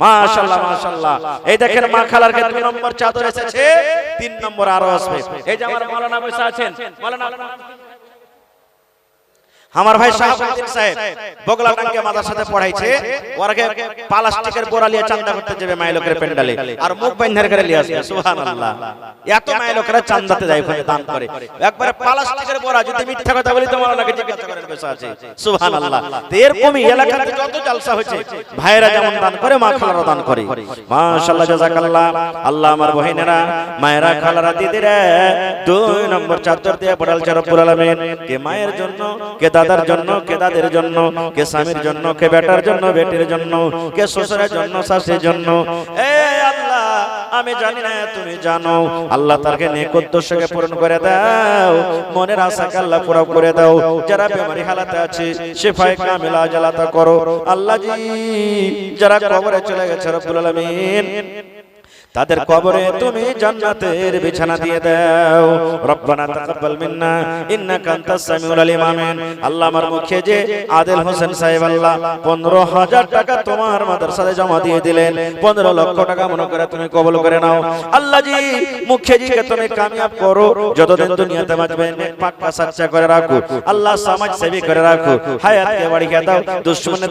[SPEAKER 1] মাশাআল্লাহ মাশাআল্লাহ। এই দেখেন মা খালার কে 2 নম্বর চাদর এসেছে, 3 নম্বর আরো আসবে। এই যে আমার মাওলানা বসে আছেন, মাওলানা আমার ভাই শাহাবুদ্দিন সাহেব বগলা ডাঙ্গে মাদ্রাসাতে পড়াইছে, ওরকে প্লাস্টিকের বোরা নিয়ে চাঁদা করতে যাবে মাই লোকের প্যান্ডেলে, আর মুখ বাইন্ধার করে নিয়ে আসবে। সুবহানাল্লাহ। এত মাই লোকেরা চাঁদাতে যায়, ওখানে দান করে। একবারে প্লাস্টিকের বোরা, যদি মিথ্যা কথা বলি তোমার নাকি জিজ্ঞাসা করেন বসে আছে। সুবহানাল্লাহ। তো এরকমই এলাকাতে যত জলসা হচ্ছে ভাইরা যেমন দান করে মা খালারা দান করে। মাশাআল্লাহ জাযাকাল্লাহ। আল্লাহ আমার বহিনেরা মায়েরা খালারা দিদিরা 2 নম্বর চাদর দিয়ে পড়ালছে রব্বুল আলামিন। কে মায়ের জন্য, কে দাদার জন্য, কে দাদের জন্য, কে স্বামীর জন্য, কে বেটার জন্য, বেটির জন্য, কে শ্বশুরের জন্য, শাশুড়ির জন্য। এ আল্লাহ আমি জানি না, তুমি জানো। আল্লাহ তাকে নেক উদ্দেশ্যকে পূরণ করে দাও, মনের আশাকে আল্লাহ পুরো করে দাও। যারা বেমারি হালাতে আছে শিফায়ে কামিলা আজলাতা করো আল্লাহ জি। যারা কবরে চলে গেছে রব্বুল আলামিন তাদের কবরে তুমি জান্নাতের বিছানা দিয়ে দাও। রব্বানা তাকাব্বাল মিন্না ইন্নাকা আনতাস সামিউল আলিম। আমিন। আল্লাহ আমার মুখে যে আদিল হোসেন সাহেব আল্লাহ 15000 টাকা তোমার মাদ্রাসায় জমা দিয়ে দিলেন, 15 লক্ষ টাকা মনে করে তুমি কবুল করে নাও। আল্লাহ জি মুখে জিকে তুমি কামিয়াব করো, যতদিন দুনিয়াতে বাঁচবে নেক পাক্কা সাচ্চা করে রাখো আল্লাহ, সমাজ সেবী করে রাখো, হায়াতকে বাড়িয়ে দাও,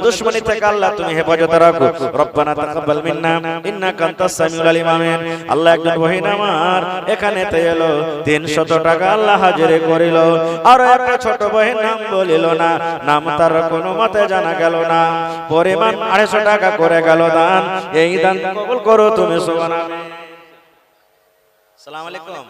[SPEAKER 1] দুশমনি থেকে আল্লাহ তুমি হেফাজতে রাখো। রব্বানা তাকাব্বাল মিন্না ইন্নাকা আনতাস সামিউল আলিম। আমিন। আল্লাহ একজন বহিন আমার এখানে তে এলো 300 টাকা আল্লাহ হাজিরে করিল, আর একটা ছোট বহিন নাম বলিল না, নাম তার কোনো মতে জানা গেল না, পরিমাণ 250 টাকা করে গেল দান। এই দান কবুল করো তুমি সুবহানাল্লাহ। আসসালামু আলাইকুম।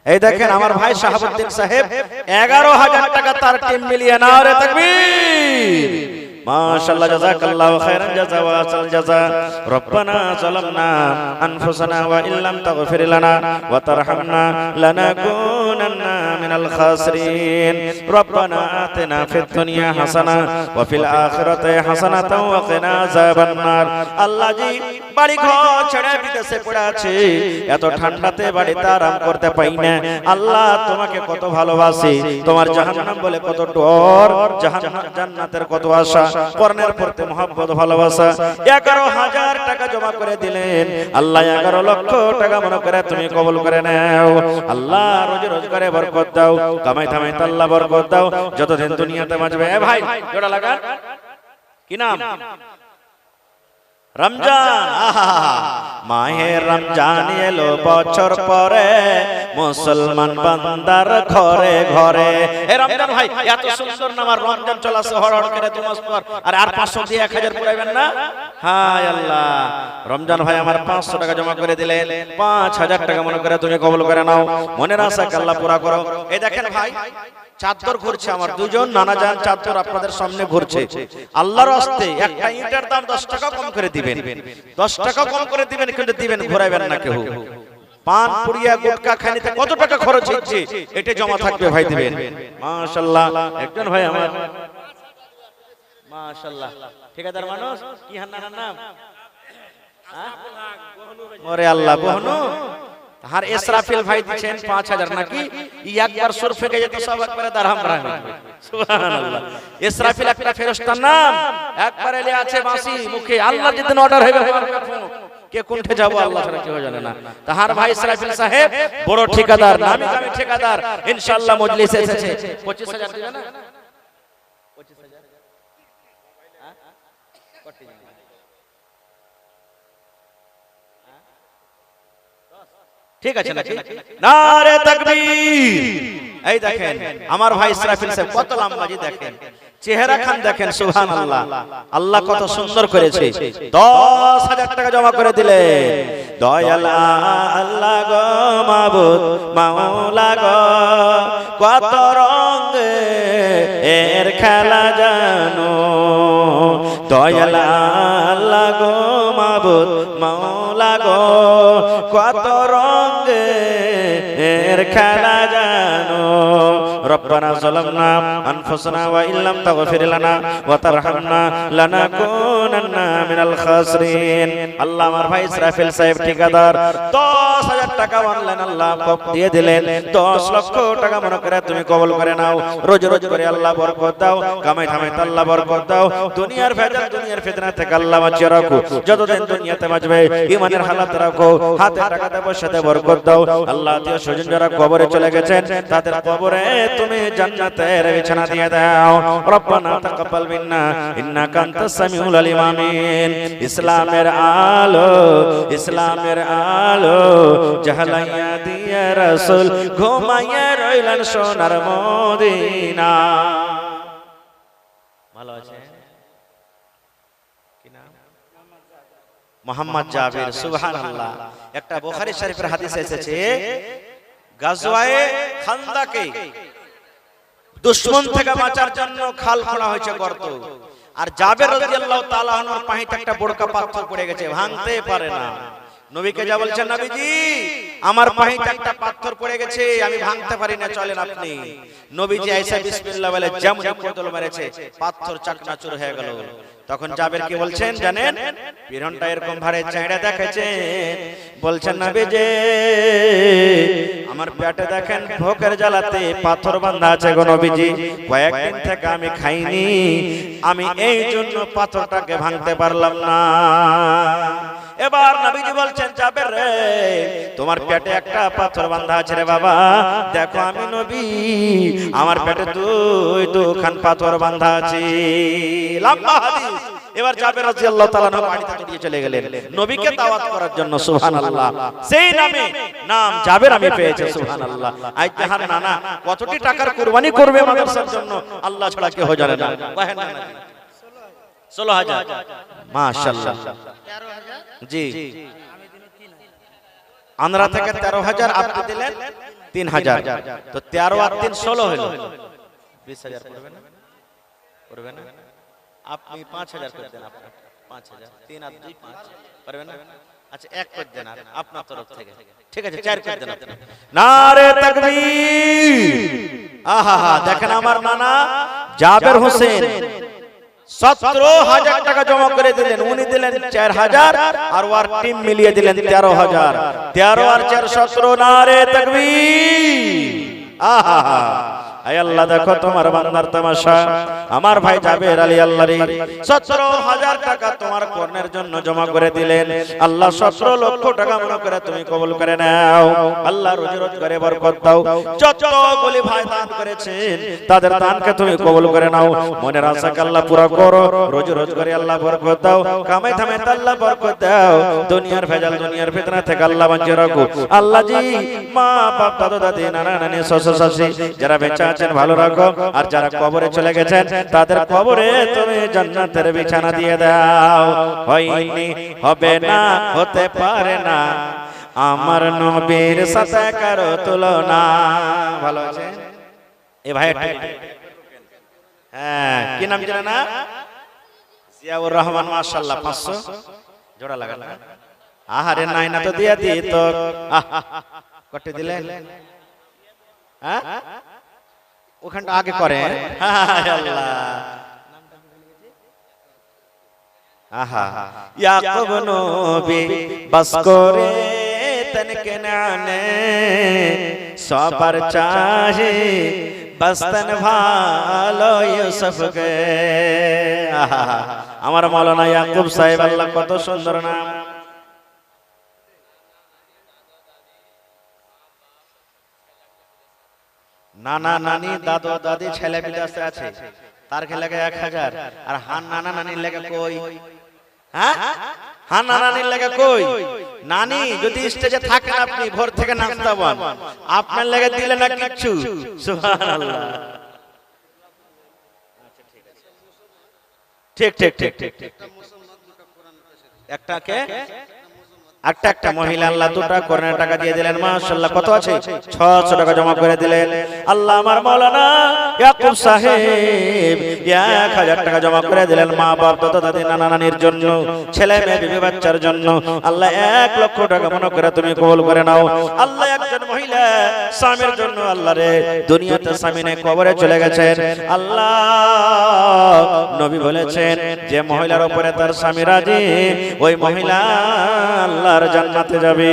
[SPEAKER 1] এই দেখেন আমার ভাই শাহাবুদ্দিন সাহেব 11000 টাকা তার টিম মিলিয়ে। নারে তাকবীর। মাশাআল্লাহ জাযাকাল্লাহু খাইরান জাযা ওয়া আহসানাল জাযা। রব্বানা যালামনা আনফুসানা ওয়া ইল্লাম তাগফির লানা ওয়া তারহামনা লানাকুনান্না মিনাল খাসিরিন। রব্বানা আতিনা ফিদ দুনিয়া হাসানা ওয়া ফিল আখিরাতি হাসানাতাও ওয়া কিনা আযাবান নার। আল্লাহ জি বাড়ি ঘর ছেড়ে বিদেশে পড়ে আছে, এত ঠান্ডাতে বাড়িতে আরাম করতে পাই না। আল্লাহ তোমাকে কত ভালোবাসি, তোমার জাহান্নাম বলে কত ডর, জান্নাতের কত আশা, পরনের প্রতি মহব্বত ভালোবাসা। 11000 টাকা জমা করে দিলেন আল্লাহ, 11 লক্ষ টাকা মনে করে তুমি কবুল করে নাও। আল্লাহ রোজি রোজগারে বরকত দাও, কামাই ধামাই আল্লাহ বরকত দাও, যতদিন দুনিয়াতে বাঁচবে। এ ভাই জোড়া লাগান। কি নাম? রমজান। মাহে রমজান এলো বছর পরে, মুসলমান বান্দার ঘরে ঘরে। এ রমজান ভাই এত সুন্দর নাম, আর রমজান চলাছে হড়হড় করে 2 মাস পর, আর 500 দিয়ে 1000 পুরাইবেন না? হায় আল্লাহ। রমজান ভাই আমার 500 টাকা জমা করে দিলেন, 5000 টাকা মনে করে তুমি কবুল করে নাও, মনের আশাকে আল্লাহ পুরা করো। এই দেখেন ভাই চাদর ঘুরছে, আমার দুজন নানা জান চাদর আপনাদের সামনে ঘুরছে। আল্লাহর রাস্তে একটা ইটার দাম 10 টাকা কম করে দিবেন, 10 টাকা কম করে দিবেন, কিন্তু দিবেন ঘুরাইবেন না কেউ। পান পুড়িয়া গুটকা খাইতে কত টাকা খরচ হচ্ছে এটা জমা থাকবে ভাই দিবেন। মাশাআল্লাহ একজন ভাই আমার মাশাআল্লাহ ঠিকাদার মানুষ। কি নাম? ওরে আল্লাহ বহনু আর ইসরাফিল ভাই দিচ্ছেন 5000 নাকি একবার সুর ফেকে যেত সব একবারে দারহাম রাখবে সুবহানাল্লাহ। ইসরাফিল একটা ফেরেশতার নাম, একবার এলে আছে বাঁশি মুখে, আল্লাহ যেদিন অর্ডার হবে কে কোনঠে যাব আল্লাহ ছাড়া কেউ জানে না। তাহার ভাই ইসরাফিল সাহেব বড় ঠিকাদার, নামি দামি ঠিকাদার, ইনশাআল্লাহ মজলিসে এসেছে। 25000 দিবে না? 25000 হ্যাঁ কত দিন? ঠিক আছে নাকি? নারে তাকবীর। এই দেখেন আমার ভাই ইসরাফিল সাহেব কত লম্বাজি, দেখেন চেহারা খান দেখেন, সুবহানাল্লাহ। আল্লাহ কত সুন্দর করেছে। 10000 টাকা জমা করে দিলেন। দয়াল আল্লাহ গো মাবুদ মাওলা গো, কত রঙে এর খেলা জানো। দয়াল আল্লাহ গো মাবুদ মাওলা গো, কত রঙে এর খেলা জানো। রব্বানা যালামনা আনফুসানা ওয়া ইল্লাম তাগফির লানা ওয়া তারহামনা লানাকুনান্না মিনাল খাসিরিন। আল্লাহ আমার ভাই ইসরাফিল সাহেব ঠিকাদার 10000 টাকা অনলাইন আল্লাহ দিয়ে দিলেন। 10 লক্ষ টাকা মনে করে তুমি কবুল করে নাও। রোজ রোজ করে আল্লাহ বরকত দাও, কামাই ধামাইতে আল্লাহ বরকত দাও। দুনিয়ার ভেজাল দুনিয়ার ফিতনা থেকে আল্লাহ বাঁচিয়ে রাখো। যতদিন দুনিয়াতে বাঁচবে ঈমানের হালাত রাখো, হাতে টাকাতে পয়সাতে বরকত দাও। আল্লাহ আত্মীয় স্বজন যারা কবরে চলে গেছেন তাদের কবরে তুমি জান্নাতের বিছানা দিয়ে দাও। রব্বানা তাকাব্বাল মিন্না ইন্নাকা আনতাস সামিউল আলিম। আমিন। ইসলামের আলো, ইসলামের আলো জাহালাইয়া দিয়া রাসূল ঘুমাইয়া রইলেন সোনার মদিনা। ভালো আছে কি নাম? মোহাম্মদ জাবির। সুবহানাল্লাহ। একটা বুখারী শরীফের হাদিসে এসেছে গাজওয়ায়ে খান্দাকে দুশমন থেকে বাঁচার জন্য খাল খোঁড়া হয়েছে, গর্ত। আর জাবের রাদিয়াল্লাহু তাআলা আনহুর পাহিতে একটা বড়কা পাথর পড়ে গেছে, ভাঙতে পারে না। নবীকে যা বলছেন, নবীজি আমার পাহিতে একটা পাথর পড়ে গেছে, আমি ভাঙতে পারি না, চলেন আপনি। নবীজি আয়েশা বিসমিল্লাহ বলে যেমন কোদল মেরেছে, পাথর চাকনাচুর হয়ে গেল। তখন জাবের কি বলছেন জানেন? পিরনটা এরকম ভারে চেহারা দেখাচ্ছেন, বলছেন নবীজি আমার পেটে দেখেন ভোকের জ্বালাতে পাথর বাঁধা আছে গো নবীজি, কয়েকদিন থেকে আমি খাইনি, আমি এই জন্য পাথরটাকে ভাঙতে পারলাম না। এবার নবীজি বলছেন জাবের রে তোমার পেটে একটা পাথর বাঁধা আছে রে বাবা, দেখো আমি নবী, আমার পেটে দুখান পাথর বাঁধা আছে। লম্বা হাদিস। এবার জাবের রাদিয়াল্লাহু তাআলা বাড়িতে দৌড়িয়ে চলে গেলেন নবীকে দাওয়াত করার জন্য। সুবহানাল্লাহ। সেই নামে নাম জাবের আমি পেয়েছি। সুবহানাল্লাহ। আজ তাহার নানা কতটি টাকার কুরবানি করবে মাদ্রাসার জন্য আল্লাহ ছাড়া কেউ জানে না। কহেন না 16000 মাশাআল্লাহ। 13000 জি আন্দ্রা থেকে 13000 আপনি দিলেন 3000, তো 13 আর 3 16 হলো। 20000 পড়বে না? পড়বে না? আপনি 5000 করে দেন। আপনার 5000 3 আর 2 5 পারবেন না? আচ্ছা 1 করে দেন আপনার তরফ থেকে। ঠিক আছে 4 করে দেন আপনি। নারে তাকবীর। আহা দেখেন আমার নানা জাবের হোসেন 17000 টাকা জমা করে দিলেন। উনি দিলেন 4000 আর ওর টিম মিলিয়ে দিলেন 13000। 13 আর 4 17। নারে তাকবীর। আহা আয় আল্লাহ দেখো তোমার বান্দার তামাশা। আমার ভাই জাবের আলী আল্লাহরি 17000 টাকা তোমার কর্ণের জন্য জমা করে দিলেন। আল্লাহ 17 লক্ষ টাকা মনে করে তুমি কবুল করে নাও। আল্লাহ রোজি রোজগারে বরকত দাও। যত গলি ভাই দান করেছেন তাদের দানকে তুমি কবুল করে নাও। মনের আশাকে আল্লাহ পুরো করো। রোজি রোজগারে আল্লাহ বরকত দাও। কামাই ধামাইতে আল্লাহ বরকত দাও। দুনিয়ার ভেজাল দুনিয়ার ফিতনা থেকে আল্লাহ বাঁচিয়ে রাখো। আল্লাহ জি মা বাপ দাদা দাদি নানা নানি শ্বশুর শাশুড়ি যারা বেঁচে আছেন ভালো রাখো, আর যারা কবরে চলে গেছেন তাদের কবরে তুমি জান্নাতের বিছানা দিয়ে দাও। হয়নি হবে না হতে পারে না আমার নবীর সাথে কারো তুলনা। ভালো আছে এ ভাই? হ্যাঁ কি নাম জানেন না? জিয়াউর রহমান। মাশাআল্লাহ 500 জোড়া লাগা না। আহারে নাই না তো দিয়া দিত। কত দিলেন? হ্যাঁ ওখানটা আগে করেন। আল্লাহ আহা ইয়াকুব নবী বাস করে तन के नाने सबर चाहे बस्तन ভালো ইউসুফ কে আমার মাওলানা ইয়াকুব সাহেব আল্লাহ কত সুন্দর নাম নানা নানি দাদু দাদি ছেলে বিদেশে আছে তার কে লাগে 1000 আর হান নানা নানির লাগে কই হ্যাঁ হান নানা নানির লাগে কই নানি যদি স্টেজে থাকেন আপনি ভোর থেকে নাচতে পান আপনার লাগে দিলে না কিচ্ছু সুবহানাল্লাহ ঠিক ঠিক ঠিক ঠিক একটা কে একটা মহিলা আল্লাহ দুটা কোরআনের টাকা দিয়ে দিলেন মাশাআল্লাহ কত আছে 600 টাকা জমা করে দিলেন আল্লাহ আমার মাওলানা ইয়াকুব সাহেব 1000 টাকা জমা করে দিলেন মা বাপ দাদা দাদি নানা নানির জন্য ছেলে মেয়ে বিবি বাচ্চার জন্য আল্লাহ 1 লক্ষ টাকা মনে করে তুমি কবুল করে নাও আল্লাহ একজন মহিলা স্বামীর জন্য আল্লাহ রে দুনিয়াতে স্বামী নেই কবরে চলে গেছেন আল্লাহ নবী বলেছেন যে মহিলার উপরে তার স্বামী রাজি ওই মহিলা আল্লাহর জান্নাতে যাবে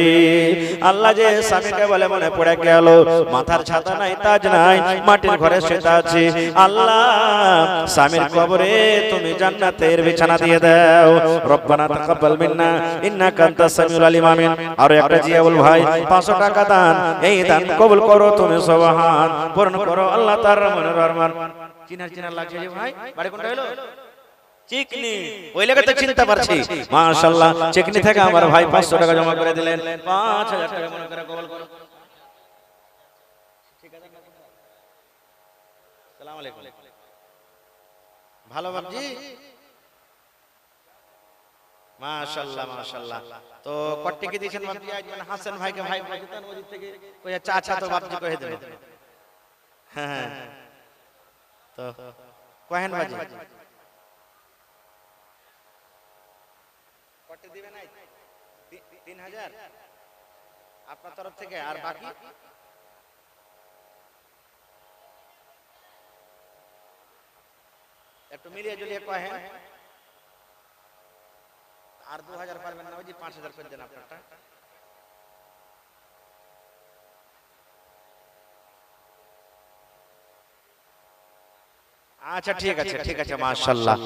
[SPEAKER 1] আল্লাহ যে স্বামীকে বলে মনে পড়ে গেল মাথার ছাতা নাই তাজ নাই মাটির ঘরে শুয়ে আছে আল্লাহ স্বামীর কবরে তুমি জান্নাতের বিছানা দিয়ে দাও রব্বানা তাকাব্বাল মিন্না ইন্নাকা আনতাস সামিউল আলিম আমিন আর একটা জিয়াউল ভাই 500 টাকা দান এই দান কবুল করো তুমি সুবহান পূর্ণ করো আল্লাহ তার মনের আরমান চিনার লাগছে যে ভাই বাড়ি কোনটা হলো চিকনি ওই লাগে তো চিন্তা পারছি মাশাআল্লাহ চিকনি থেকে আমার ভাই 500 টাকা জমা করে দিলেন 5000 টাকা মনে করে কবুল করো ঠিক আছে আসসালামু আলাইকুম ভালো বাবজি মাশাআল্লাহ মাশাআল্লাহ তো কট্টি কি দিয়েছেন বাবজি আজ মানে হাসান ভাইকে ভাই বলতেন ওই থেকে কই চাচা তো বাবজি কহে দেন হ্যাঁ তো কহেন বাজি কত দিবেন আই 3000 আপনার তরফ থেকে আর বাকি একটু মিলিয়ে জুলিয়ে কহেন আর 2000 পারবেন না ওই যে 5000 করে দেন আপনারটা আচ্ছা ঠিক আছে মাশাআল্লাহ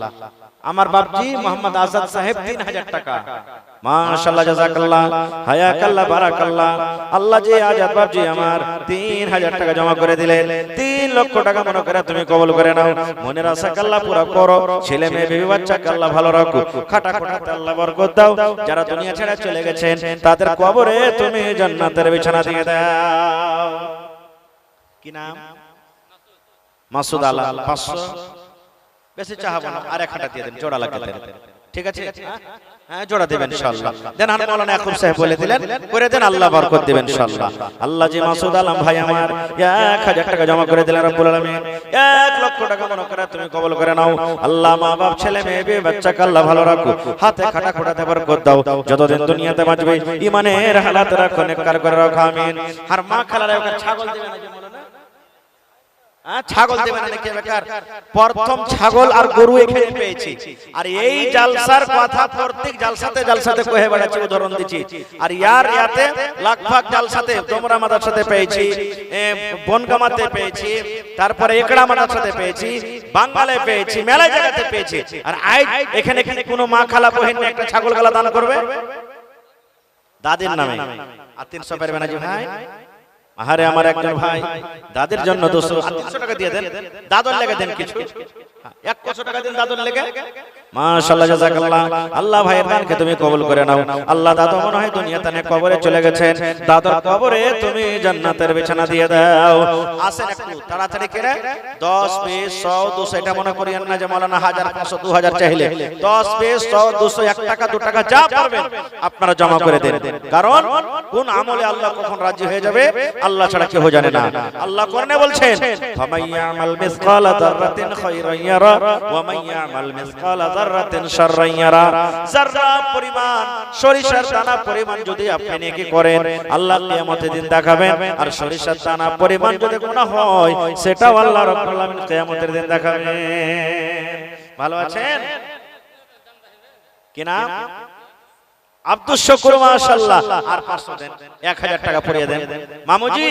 [SPEAKER 1] আমার বাপজি মোহাম্মদ আজাদ সাহেব 3000 টাকা মাশাআল্লাহ জাযাকাল্লাহ হায়াকাল্লাহ বারাকাল্লাহ আল্লাহ জি আজাদ বাপজি আমার 3000 টাকা জমা করে দিলেন 3 লক্ষ টাকা মনে করে তুমি কবুল করে নাও মনের আশা আল্লাহ পুরো করো ছেলে মেয়ে বিবি বাচ্চাকে আল্লাহ ভালো রাখো খাটা খোটাতে আল্লাহ বরকত দাও যারা দুনিয়া ছেড়ে চলে গেছেন তাদের কবরে তুমি জান্নাতের বিছানা দিয়ে দাও কি নাম মাসুদ আলা 500 বেশি চাহাবো না আর 1000 দিয়ে দেন জোড়া লাগিয়ে দেন ঠিক আছে হ্যাঁ জোড়া দিবেন ইনশাআল্লাহ দেন আর মাওলানা ইয়াকুব সাহেব বলে দিলেন করে দেন আল্লাহ বরকত দিবেন ইনশাআল্লাহ আল্লাহ জি মাসুদ আলম ভাই আমার 1000 টাকা জমা করে দিলেন রব্বুল আলামিন 1 লক্ষ টাকা মনে করে তুমি কবুল করে নাও আল্লাহ মা বাপ ছেলে মেয়ে বিবি বাচ্চাকে আল্লাহ ভালো রাখো হাতে খাটা খোটাতে বরকত দাও যতদিন দুনিয়াতে বাঁচবে ঈমানের হালাত রাখো নেককার করে রাখো আমিন আর মা খালারে ওকে ছাগল দিবেন না যে মাওলানা ছাগল দেবে না নাকি বেকার প্রথম ছাগল আর গরু এখানে পেয়েছি আর এই জালসার কথা প্রত্যেক জালসাতে কহে বেড়াচ্ছি উদাহরণ দিচ্ছি আর ইয়াতে লাখভাগ জালসাতে তোমরা মাদ্রাসাতে পেয়েছি বনগামাতে পেয়েছি তারপরে একড়া মাদ্রাসাতে পেয়েছি বাঙ্গালে পেয়েছি মেলা জায়গাতে পেয়েছি আর এখানে কোনো মা খালা বহিন একটা ছাগল গলা দান করবে দাদির নামে আর 300 পারবে না জি ভাই আহারে আমার একজন ভাই দাদের জন্য 200 টাকা দিয়ে দেন দাদর লেগে দেন কিছু 100 টাকা দেন দাদর লেগে মাশাআল্লাহ জাযাকাল্লাহ আল্লাহ ভাইয়ের দানকে তুমি কবুল করে নাও আল্লাহ দাদু মনে হয় দুনিয়াতে নে কবরে চলে গেছেন দাদর কবরে তুমি জান্নাতের বিছানা দিয়ে দাও আসেন একটু তাড়াতাড়ি করে 10 20 100 200 এটা মনে করিয়েন না যে মাওলানা 1000 500 2000 চাইলে 10 20 100 200 1 টাকা 2 টাকা যা পারবেন আপনারা জমা করে দেন কারণ কোন আমলে আল্লাহ কখন রাজি হয়ে যাবে আল্লাহ ছাড়া কেউ জানে না আল্লাহ কোরআনে বলছেন ফামাইয়ামাল মিসকালা যাররাতিন খায়রান ইয়ারা ওয়া মাইয়ামাল মিসকালা যাররাতিন শাররান ইয়ারা যাররা পরিমাণ সরিষার দানা পরিমাণ যদি আপনি নেকি করেন আল্লাহ কিয়ামতের দিন দেখাবেন আর সরিষার দানা পরিমাণ যদি গুনাহ হয় সেটাও আল্লাহ রাব্বুল আলামিন কিয়ামতের দিন দেখাবেন ভালো আছেন কি নাম আব্দুল শুকুর মাশাআল্লাহ আর 500 দেন, 1000 টাকা পরিয়ে দেন। মামুজি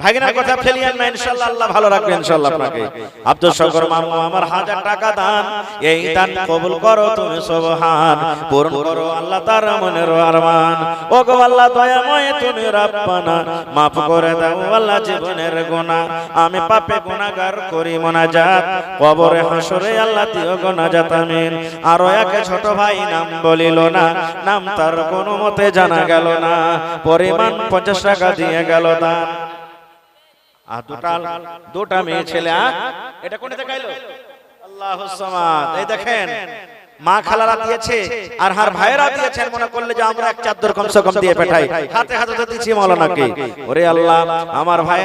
[SPEAKER 1] ভাগিনার কথা ফেলিয়েন না, ইনশাআল্লাহ আল্লাহ ভালো রাখবে ইনশাআল্লাহ আপনাকে। আব্দুল শুকুর মামু আমার 1000 টাকা দান, এই দান কবুল করো তুমি সুবহান, পূরণ করো আল্লাহ তার মনের আরমান। ও গো আল্লাহ দয়াময় তুমি রব্বানা, মাফ করে দাও আল্লাহ জীবনের গুনাহ, আমি পাপে গুনাহগার করি মুনাজাত, কবরে হাসরে আল্লাহ দিও গুনাজাত আমিন। আরো এক ছোট ভাই নাম বলিল না, নাম তার কোনো মতে জানা গেল না, পরিমাণ 50 টাকা দিয়ে গেল দান। আর দুটা মেয়ে ছেলে, এটা কোনে দেখাইলো? আল্লাহুস সামাদ। এই দেখেন মা খালারা দিয়েছে আর হার ভাইরা দিয়েছেন, মনে করলে যে আমরা এক চাদর কমসে কম দিয়ে পাঠাই, হাতে হাতে তো দিচ্ছি মাওলানাকে। ওরে আল্লাহ আমার ভাই